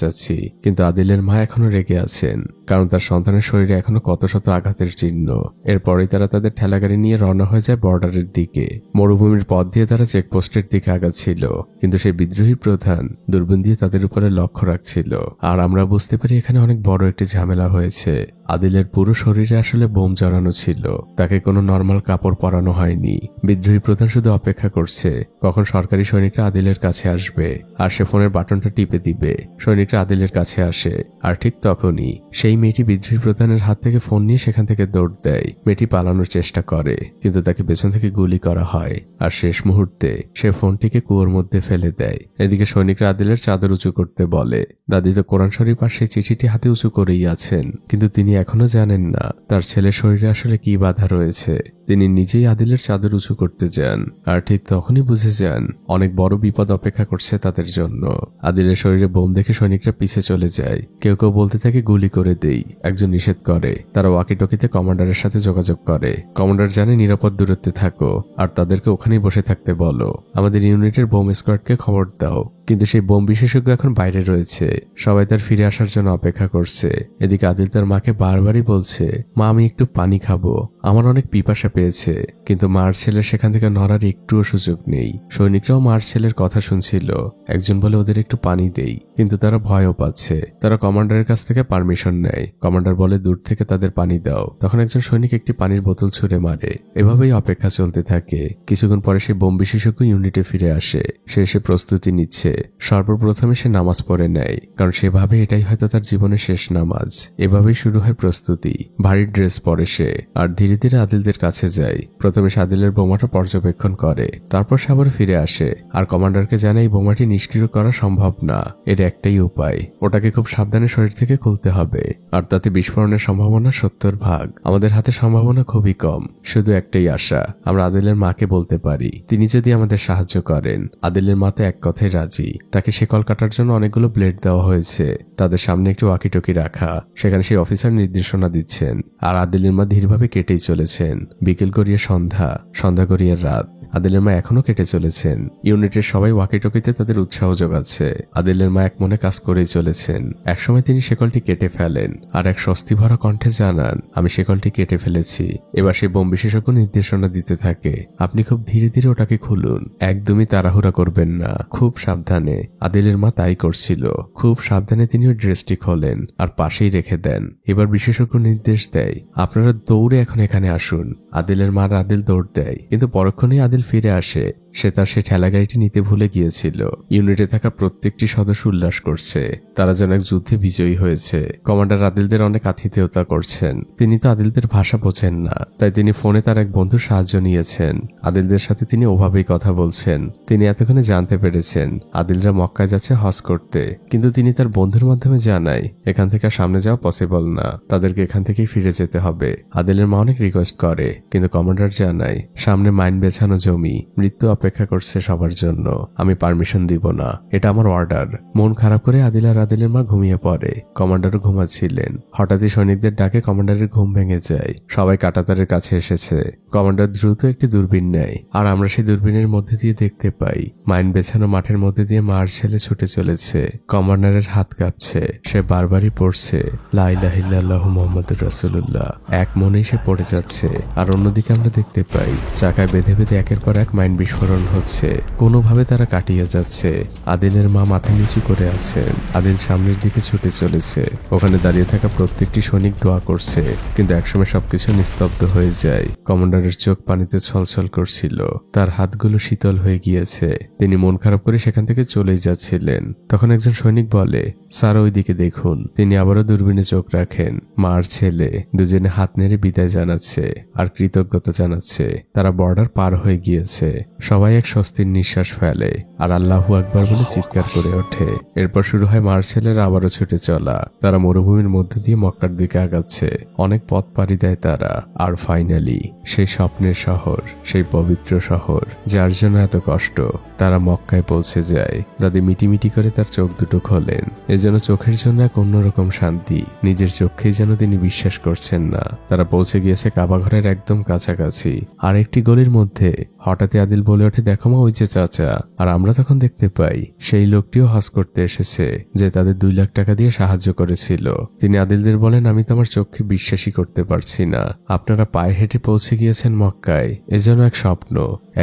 চাচ্ছি। কিন্তু আদিলের মা এখনো রেগে আছেন, কারণ তার সন্তানের শরীরে এখনো কত শত আঘাতের চিহ্ন। এরপরেই তারা তাদের ঠেলাগাড়ি নিয়ে রওনা হয়ে যায় বর্ডারের দিকে। মরুভূমির পথ দিয়ে তারা চেকপোস্টের দিকে আগাচ্ছিল, কিন্তু সেই বিদ্রোহী প্রধান দূরবীন দিয়ে তাদের উপরে লক্ষ্য রাখছিল। আর আমরা বুঝতে পারি এখানে অনেক বড় একটি ঝামেলা হয়েছে। আদিলের পুরো শরীরে আসলে বোম জড়ানো ছিল, তাকে কোনো নর্মাল কাপড় পরানো হয়নি। বিদ্রোহী প্রধান শুধু অপেক্ষা করছে কখন সরকারি সৈনিকরা আদিলের কাছে আসবে আর সে ফোনের বাটনটা টিপে দিবে। সৈনিকরা আদিলের কাছে আসে আর ঠিক তখনই সেই মেয়েটি বিদ্রোহী প্রধানের হাত থেকে ফোন নিয়ে সেখান থেকে দৌড় দেয়। মেয়েটি পালানোর চেষ্টা করে, কিন্তু তাকে পেছন থেকে গুলি করা হয় আর শেষ মুহূর্তে সে ফোনটিকে কুয়োর মধ্যে ফেলে দেয়। এদিকে সৈনিকরা আদিলের চাদর উঁচু করতে বলে। দাদি তো কোরআন শরীফ আর সেই চিঠিটি হাতে উঁচু করেই আছেন, কিন্তু তিনি এখনো জানেন না তার ছেলের শরীরে আসলে কি বাধা রয়েছে। তিনি নিজেই আদিলের চাদর উঁচু করতে যান আর ঠিক তখনই বুঝে যান অনেক বড় বিপদ অপেক্ষা করছে তাদের জন্য। আদিলের শরীরে বোম দেখে সৈনিকরা পিছে চলে যায়। কেউ কেউ বলতে থাকে গুলি করে দেই, একজন নিষেধ করে। তারা ওয়াকিটকিতে কমান্ডারের সাথে যোগাযোগ করে। কমান্ডার জানে নিরাপদ দূরত্বে থাকো আর তাদেরকে ওখানেই বসে থাকতে বলো। আমাদের ইউনিটের বোম স্কোয়াডকে খবর দাও। কিন্তু সেই বোম বিশেষজ্ঞ এখন বাইরে রয়েছে, সবাই তার ফিরে আসার জন্য অপেক্ষা করছে। এদিকে আদিল তার মাকে বারবারই বলছে, মা আমি একটু পানি খাবো, আমার অনেক পিপাসা পেয়েছে। কিন্তু মার ছেলের সেখান থেকে নড়ার একটুও সুযোগ নেই। সৈনিকরাও মার ছেলের কথা শুনছিল। একজন বলে ওদের একটু পানি দেই, কিন্তু তারা ভয়ও পাচ্ছে। তারা কমান্ডারের কাছ থেকে পারমিশন নেয়। কমান্ডার বলে দূর থেকে তাদের পানি দাও। তখন একজন সৈনিক একটি পানির বোতল ছুঁড়ে মারে। এভাবেই অপেক্ষা চলতে থাকে। কিছুক্ষণ পরে সেই বোম বিশেষজ্ঞ ইউনিটে ফিরে আসে। সে এসে প্রস্তুতি নিচ্ছে। সর্বপ্রথমে সে নামাজ পড়ে নেয়, কারণ সেভাবে এটাই হয়তো তার জীবনের শেষ নামাজ। এভাবেই শুরু হয় প্রস্তুতি। ভারী ড্রেস পরে সে আর ধীরে ধীরে ধীরে আদিলদের কাছে যায়। প্রথমে সে আদিলের বোমাটা পর্যবেক্ষণ করে, তারপর সে আবার ফিরে আসে আর কমান্ডারকে জানায় এই বোমাটি নিষ্ক্রিয় করা সম্ভব না, এর একটাই উপায়, ওটাকে খুব সাবধানে শরীর থেকে খুলতে হবে, আর তাতে বিস্ফোরণের সম্ভাবনা 70 ভাগ। আমাদের হাতে সম্ভাবনা খুবই কম, শুধু একটাই আশা, আমরা আদিলের মাকে বলতে পারি, তিনি যদি আমাদের সাহায্য করেন। আদিলের মা তো এক কথায় রাজি। তাকে শিকল কাটার জন্য অনেকগুলো ব্লেড দেওয়া হয়েছে, তাদের সামনে একটি ওয়াকিটকি রাখা, সেখানে সেই অফিসার নির্দেশনা দিচ্ছেন আর আদিলের মা ধীরভাবে কেটেই চলেছেন। বিকেল গড়িয়ে সন্ধ্যা, সন্ধ্যা গড়িয়ে রাত, আদিলের মা এখনো কেটে চলেছেন। ইউনিটের সবাই ওয়াকিটকিতে তাদের উৎসাহ যোগাচ্ছে। আদিলের মা এক মনে কাজ করেই চলেছেন। একসময় তিনি শিকলটি কেটে ফেলেন আর এক স্বস্তি ভরা কণ্ঠে জানান, আমি শিকলটি কেটে ফেলেছি। এবার সেই বোম বিশেষজ্ঞ নির্দেশনা দিতে থাকে, আপনি খুব ধীরে ধীরে ওটাকে খুলুন, একদমই তাড়াহুড়া করবেন না, খুব সাবধানে। আদিলের মা তাই করছিল। খুব সাবধানে তিনি ওই ড্রেসটি খোলেন আর পাশেই রেখে দেন। এবার বিশেষজ্ঞ নির্দেশ দেয়, আপনারা দৌড়ে এখন এখানে আসুন। আদিলের মা আর আদিল দৌড় দেয়, কিন্তু পরক্ষণেই আদিল ফিরে আসে। সে তার সেই ঠেলাগাড়িটি নিতে ভুলে গিয়েছিল। ইউনিটে থাকা প্রত্যেকটি সদস্য উল্লাস করছে, তারা যেন এক যুদ্ধে বিজয়ী হয়েছে। কমান্ডার আদিলদের অনেক আতিথেয়তা করছেন। তিনি তো আদিলদের ভাষা বোঝেন না, তাই তিনি ফোনে তার এক বন্ধুর সাহায্য নিয়েছেন। আদিলদের সাথে তিনি ওভাবেই কথা বলছেন। তিনি এতক্ষণে জানতে পেরেছেন আদিলরা মক্কায় যাচ্ছে হজ করতে, কিন্তু তিনি তার বন্ধুর মাধ্যমে জানায় এখান থেকে আর সামনে যাওয়া পসিবল না, তাদেরকে এখান থেকেই ফিরে যেতে হবে। আদিলের মা অনেক রিকোয়েস্ট করে, কিন্তু কমান্ডার জানায় সামনে মাইন বেছানো জমি, মৃত্যু অপেক্ষা করছে সবার জন্য, আমি পারমিশন দিব না, এটা আমার অর্ডার। মন খারাপ করে আদিল আর আদিলের মা ঘুমিয়ে পড়ে। কমান্ডারও ঘুমাচ্ছিলেন। হঠাৎই সৈনিকদের ডাকে কমান্ডারের ঘুম ভেঙে যায়। সবাই কাঁটাতারের কাছে এসেছে। কমান্ডার দ্রুত একটি দূরবীন নেয় আর আমরা সেই দূরবীনের মধ্যে দিয়ে দেখতে পাই মাইন বেছানো মাঠের মধ্যে দিয়ে মার ছেলে ছুটে চলেছে। কমান্ডারের হাত কাঁপছে, সে বারবারই পড়ছে লা ইলাহা ইল্লাল্লাহু মুহাম্মাদুর রাসূলুল্লাহ। এক মনেই সে পড়ে যাচ্ছে। আর অন্যদিকে আমরা দেখতে পাই চাকায় বেঁধে বেঁধে একের পর এক মাইন বিস্ফোরণ হচ্ছে। কোনোভাবে তারা কাটিয়ে যাচ্ছে। আদিলের মা মাথা নিচু করে আছেন। আদিল সামনের দিকে ছুটে চলেছে। ওখানে দাঁড়িয়ে থাকা প্রত্যেকটি সৈনিক দোয়া করছে, কিন্তু একসময় সবকিছু নিস্তব্ধ হয়ে যায়। কমান্ডারের চোখ পানিতে ছলছল করছিল, তার হাতগুলো শীতল হয়ে গিয়েছে। তিনি মন খারাপ করে সেখান থেকে চলেই যাচ্ছিলেন। তখন একজন সৈনিক বলে, স্যার ওইদিকে দেখুন। তিনি আবারও দূরবীনে চোখ রাখেন। মার ছেলে দুজনে হাত নেড়ে বিদায় জানাচ্ছে আর কৃতজ্ঞতা জানাচ্ছে। তারা বর্ডার পার হয়ে গিয়েছে। সবাই এক স্বস্তির নিঃশ্বাস ফেলে আর আল্লাহু আকবার বলে চিৎকার করে ওঠে। এরপর শুরু হয় মার ছেলের আবারও ছুটে চলা। তারা মরুভূমির মধ্য দিয়ে মক্কার দিকে আগাচ্ছে। অনেক পথ পাড়ি দেয় তারা। আর ফাইনালি সেই স্বপ্নের শহর, সেই পবিত্র শহর যার জন্য এত কষ্ট, তারা মক্কায় পৌঁছে যায়। দাদি মিটিমিটি করে তার চোখ দুটো খোলেন। এজন্য চোখের জন্য এক অন্যরকম শান্তি। নিজের চোখেই যেন তিনি বিশ্বাস করছেন না। তারা পৌঁছে গিয়েছে কাবা ঘরের একদম কাছাকাছি। আর একটি গলির মধ্যে হঠাৎই আদিল বলে ওঠে, দেখো মা, ওই যে চাচা। আর আমরা তখন দেখতে পাই সেই লোকটিও হজ করতে এসেছে, যে তাদের 2 লাখ টাকা দিয়ে সাহায্য করেছিল। তিনি আদিলদের বলেন, আমি তো আমার চোখকে বিশ্বাসই করতে পারছি না। আপনারা পায়ে হেঁটে পৌঁছে গিয়েছেন মক্কায়, এজন্য এক স্বপ্ন।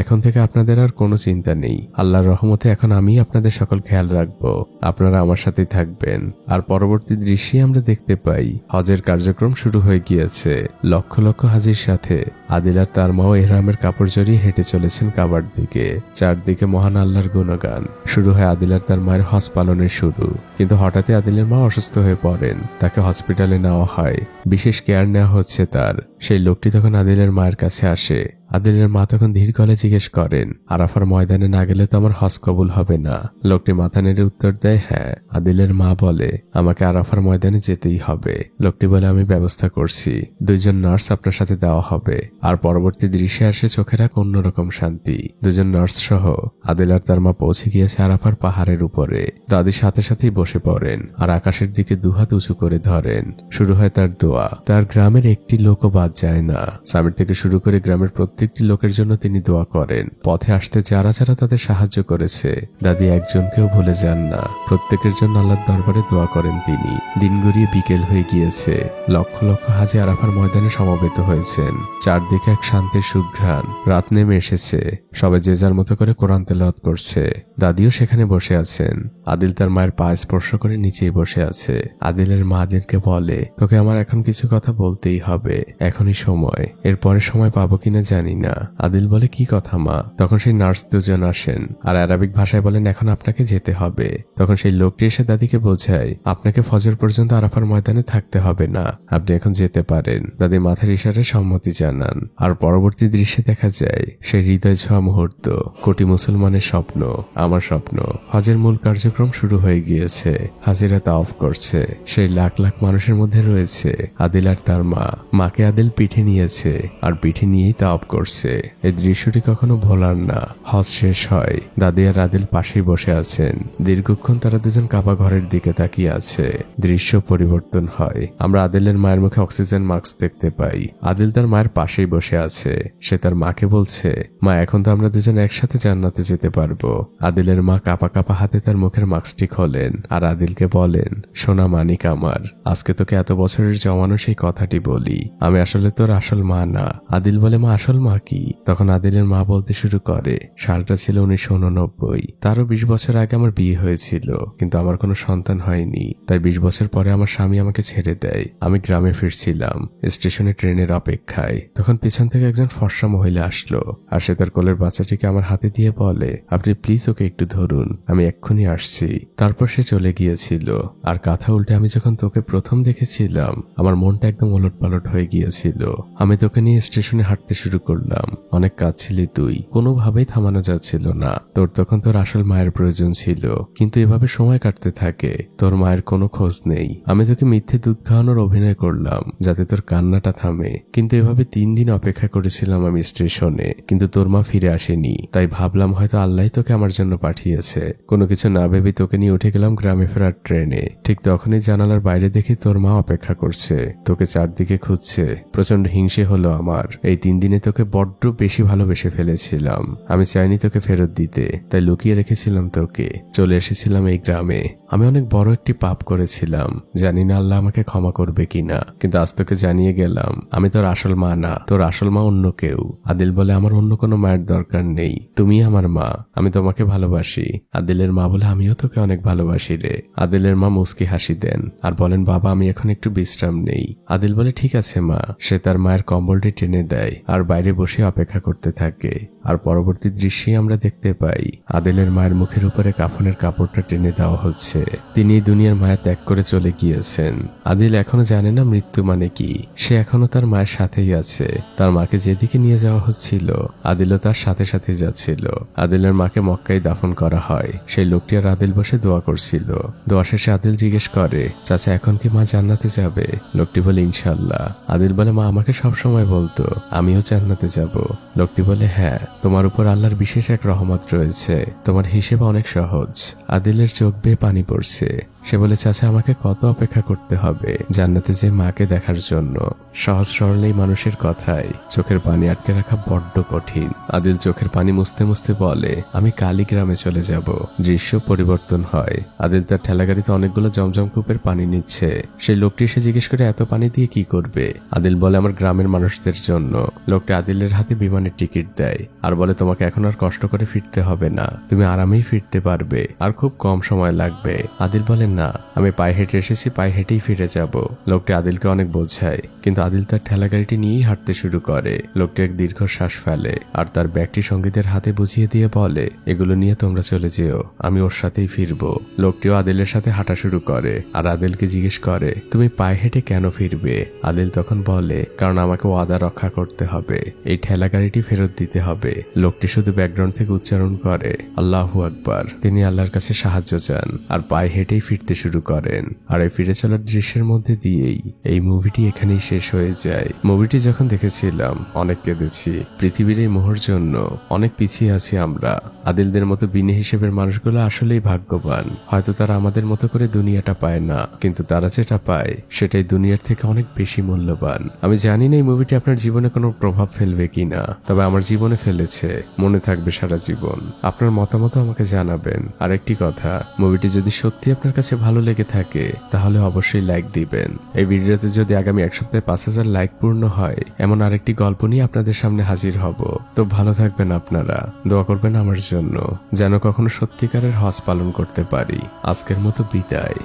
এখন থেকে আপনাদের আর কোনো চিন্তা নেই। আল্লাহর রহমতে এখন আমি আপনাদের সকল খেয়াল রাখবো। আপনারা আমার সাথেই থাকবেন। আর পরবর্তী দৃশ্যে আমরা দেখতে পাই হজের কার্যক্রম শুরু হয়ে গিয়েছে। লক্ষ লক্ষ হাজির সাথে আদিল আর তার মাও এহরামের কাপড় জড়িয়ে হেঁটে চলেছেন কাবার দিকে। চারদিকে মহান আল্লাহর গুণগান। শুরু হয় আদিল আর তার মায়ের হজ পালনের শুরু। কিন্তু হঠাৎই আদিলের মা অসুস্থ হয়ে পড়েন। তাকে হসপিটালে নেওয়া হয়। বিশেষ কেয়ার নেওয়া হচ্ছে তার। সেই লোকটি তখন আদিলের মায়ের কাছে আসে। আদিলের মা তখন ধীর গলায় জিজ্ঞেস করেন, আরাফার ময়দানে না গেলে তো আমার হজ কবুল হবে না। লোকটি মাথা নেড়ে উত্তর দেয়, হ্যাঁ। আদিলের মা বলে, আমাকে আরাফার ময়দানে যেতেই হবে। লোকটি বলে, আমি ব্যবস্থা করছি। 2 জন নার্স আপনার সাথে দেওয়া হবে। আর পরবর্তী দৃশ্যে আসে চোখের এক অন্যরকম শান্তি। 2 জন নার্স সহ আদিল আর তার মা পৌঁছে গিয়েছে আরাফার পাহাড়ের উপরে। দাদির সাথে সাথেই বসে পড়েন আর আকাশের দিকে 2 হাত উঁচু করে ধরেন। শুরু হয় তার দোয়া। তার গ্রামের একটি লোকও বাদ যায় না। সামির থেকে শুরু করে গ্রামের প্রত্যেকটি লোকের জন্য তিনি দোয়া করেন। পথে আসতে যারা যারা তাদের সাহায্য করেছে, দাদি একজনকেও ভুলে যান না। প্রত্যেকের জন্য আল্লাহর দরবারে দোয়া করেন তিনি। দিন গড়িয়ে বিকেল হয়ে গিয়েছে। লক্ষ লক্ষ হাজি আরাফার ময়দানে সমবেত হয়েছেন। চারদিকে এক শান্তির সুঘ্রাণ। রাত নেমে এসেছে। সবাই যে যার মতো করে কোরআন তেলাওয়াত করছে। দাদিও সেখানে বসে আছেন। আদিল তার মায়ের পা স্পর্শ করে নিচেই বসে আছে। আদিলের মা আদিলকে বলে, তোকে আমার এখন কিছু কথা বলতেই হবে, এখনই সময়, এরপরে সময় পাবো কিনা জানি না। আদিল বলে, কি কথা মা? তখন সেই নার্স দুজন আসেন আর আরবিক ভাষায় বলেন, এখন আপনাকে যেতে হবে। তখন সেই লোকটি এসে দাদিকে বোঝায়, আপনাকে ফজর পর্যন্ত আরাফার ময়দানে থাকতে হবে না, আপনি এখন যেতে পারেন। দাদি মাথার ইশারায় সম্মতি জানান। আর পরবর্তী দৃশ্যে দেখা যায় সেই হৃদয় ছোঁয়া মুহূর্ত, কোটি মুসলমানের স্বপ্ন, আমার স্বপ্ন। হজের মূল কার্যক্রম শুরু হয়ে গিয়েছে। হাজিরা তাওয়াফ করছে। সেই লাখ লাখ মানুষের মধ্যে রয়েছে আদিল আর তার মা। মাকে আদিল পিঠে নিয়েছে আর পিঠে নিয়েই তাওয়াফ করছে। এই দৃশ্যটি কখনো ভোলার না। হজ শেষ হয়, দাদি আর আদিল পাশেই বসে আছেন। দীর্ঘক্ষণ তারা দুজন কাবা ঘরের দিকে তাকিয়ে আছে। দৃশ্য পরিবর্তন হয়। আমরা আদিলের মায়ের মুখে অক্সিজেন মাস্ক দেখতে পাই। আদিল তার মায়ের পাশেই বসে আছে। সে তার মাকে বলছে, মা এখন তো আমরা দুজন একসাথে জান্নাতে যেতে পারবো। আদিলের মা কাঁপা কাঁপা হাতে তার মুখের মাস্কটি খোলেন আর আদিলকে বলেন, সোনা মানিক আমার, আজকে তোকে এত বছরের জমানো সেই কথাটি বলি, আমি আসলে তোর আসল মা না। আদিল বলে, মা আসল মা কি? তখন আদিলের মা বলতে শুরু করে, সালটা ছিল 1989। তারও 20 বছর আগে আমার বিয়ে হয়েছিল, কিন্তু আমার কোনো সন্তান হয়নি। তাই 20 বছর পরে আমার স্বামী আমাকে ছেড়ে দেয়। আমি গ্রামে ফিরছিলাম, স্টেশনে ট্রেনের অপেক্ষায়। তখন পিছন থেকে একজন ফর্সা মহিলা আসলো আর সে তার কোলের বাচ্চাটিকে আমার হাতে দিয়ে বলে, আপনি প্লিজ ওকে একটু ধরুন, আমি এক্ষুনি আসছি। তারপর সে চলে গিয়েছিল। আর কথা উল্টে আমি যখন তোকে প্রথম দেখেছিলাম, আমার মনটা একদম ওলটপালট হয়ে গিয়েছিল। আমি তোকে নিয়ে স্টেশনে হাঁটতে শুরু করলাম। অনেক কাঁদছিলি তুই, কোনোভাবেই থামানো যাচ্ছিল না। তোর তখন তোর আসল মায়ের প্রয়োজন ছিল, কিন্তু এভাবে সময় কাটতে থাকে, তোর মায়ের কোনো খোঁজ নেই। আমি তোকে মিথ্যে দুধ খাওয়ানোর অভিনয় করলাম যাতে তোর কান্নাটা থামে, কিন্তু এভাবে 3 দিন অপেক্ষা করেছিলাম আমি স্টেশনে, কিন্তু তোর মা ফিরে আসেনি। তাই ভাবলাম হয়তো আল্লাহ তোকে আমার জন্য পাঠিয়েছে। কোনো কিছু না ভেবে তোকে নিয়ে উঠে গেলাম গ্রামে ফেরার ট্রেনে। ঠিক তখনই জানালার বাইরে দেখি তোর মা অপেক্ষা করছে, তোকে চারদিকে খুঁজছে। প্রচন্ড হিংসে হলো আমার। এই 3 দিনে তোকে বড্ড বেশি ভালোবেসে ফেলেছিলাম। আমি চাইনি তোকে ফেরত দিতে, তাই লুকিয়ে রেখেছিলাম তোকে। চলে এসেছিলাম এই গ্রামে। আমি অনেক বড় একটি পাপ করেছিলাম, জানি না আল্লাহ আমাকে ক্ষমা করবে কিনা, কিন্তু আজ তোকে জানিয়ে গেলাম আমি তোর আসল মা না, তোর আসল মা অন্য কেউ। আদিল বলে, আমার অন্য কোনো মায়ের দরকার নেই, তুমি আমার মা, আমি তোমাকে ভালোবাসি। আদিলের মা বলে, আমিও তোকে অনেক ভালোবাসি রে। আদিলের মা মুস্কি হাসি দেন আর বলেন, বাবা আমি এখন একটু বিশ্রাম নেই। আদিল বলে, ঠিক আছে মা। সে তার মায়ের কম্বলটি টেনে দেয় আর বাইরে বসে অপেক্ষা করতে থাকে। আর পরবর্তী দৃশ্যে আমরা দেখতে পাই আদিলের মায়ের মুখের উপরে কাফনের কাপড়টা টেনে দেওয়া হচ্ছে। তিনি এই দুনিয়ার মায়া ত্যাগ করে চলে গিয়েছেন। আদিল এখনো জানে না মৃত্যু মানে কি। সে এখনো তার মায়ের সাথেই আছে। তার মাকে যেদিকে নিয়ে যাওয়া হচ্ছিল, আদিলও তার সাথে সাথে যাচ্ছিল। আদিলের মাকে মক্কায় দাফন করা হয়। সেই লোকটি আর আদিল বসে দোয়া করছিল। দোয়া শেষে আদিল জিজ্ঞেস করে, চাচা এখন কি মা জান্নাতে যাবে? লোকটি বলে, ইনশাল্লাহ। আদিল বলে, মা আমাকে সবসময় বলতো আমিও জান্নাতে যাব। লোকটি বলে, হ্যাঁ, তোমার উপর আল্লাহর বিশেষ এক রহমত রয়েছে, তোমার হিসেব অনেক সহজ। আদিলের চোখ বেয়ে পানি পড়ছে। সে বলে, চাচা আমাকে কত অপেক্ষা করতে হবে জান্নাতে যে মাকে দেখার জন্য? সহজ সরল এই মানুষের কথায় চোখের পানি আটকে রাখা বড্ড কঠিন। আদিল চোখের পানি মুছতে মুছতে বলে, আমি কালী গ্রামে চলে যাব। দৃশ্য পরিবর্তন হয়। আদিল তার ঠেলাগাড়িতে অনেকগুলো জমজম কূপের পানি নিচ্ছে। সেই লোকটি এসে জিজ্ঞেস করে, এত পানি দিয়ে কি করবে? আদিল বলে, আমার গ্রামের মানুষদের জন্য। লোকটি আদিলের হাতে বিমানের টিকিট দেয় আর বলে, তোমাকে এখন আর কষ্ট করে ফিরতে হবে না, তুমি আরামেই ফিরতে পারবে, আর খুব কম সময় লাগবে। আদিল বলে, না, আমি পায়ে হেঁটে এসেছি, পায়ে হেঁটেই ফিরে যাব। লোকটি আদিলকে অনেক বোঝায়, কিন্তু আদিল তার ঠেলাগাড়িটি নিয়েই হাঁটতে শুরু করে। লোকটি এক দীর্ঘশ্বাস ফেলে আর তার ব্যাগটি সঙ্গীদের হাতে বুঝিয়ে দিয়ে বলে, এগুলো নিয়ে তোমরা চলে যেও, আমি ওর সাথেই ফিরবো। লোকটিও আদিলের সাথে হাঁটা শুরু করে আর আদিলকে জিজ্ঞেস করে, তুমি পায়ে হেঁটে কেন ফিরবে? আদিল তখন বলে, কারণ আমাকে ওয়াদা রক্ষা করতে হবে, এই ঠেলাগাড়িটি ফেরত দিতে হবে। লোকটি শুধু ব্যাকগ্রাউন্ড থেকে উচ্চারণ করে, আল্লাহু আকবার। তিনি আল্লাহর কাছে সাহায্য চান আর পায়ে হেঁটেই ফিরতে শুরু করেন। আর এই ফিরে চলার দৃশ্যের মধ্যে দিয়েই এই মুভিটি এখানেই শেষ হয়ে যায়। মুভিটি যখন দেখেছিলাম অনেক কেঁদেছি। পৃথিবীর এই মোহর জন্য অনেক পিছিয়ে আছি আমরা। আদিলদের মতো বিনে হিসেবের মানুষগুলো আসলেই ভাগ্যবান। হয়তো তারা আমাদের মতো করে দুনিয়াটা পায় না, কিন্তু তারা যেটা পায় সেটাই দুনিয়ার থেকে অনেক বেশি মূল্যবান। আমি জানি না এই মুভিটি আপনার জীবনে কোনো প্রভাব ফেলবে কিনা, তবে আমার জীবনে ফেলেছে। লেগেছে মনে থাকবে সারা জীবন। আপনার মতামত আমাকে জানাবেন। আর একটি কথা, মুভিটি যদি সত্যি আপনার কাছে ভালো লেগে থাকে তাহলে অবশ্যই লাইক দিবেন। এই ভিডিওতে যদি আগামী এক সপ্তাহে 5000 লাইক পূর্ণ হয় এমন আরেকটি গল্প নিয়ে আপনাদের সামনে হাজির হব। তো ভালো থাকবেন আপনারা, দোয়া করবেন আমার জন্য যেন কখনো সত্যিকারের হজ পালন করতে পারি। আজকের মতো বিদায়।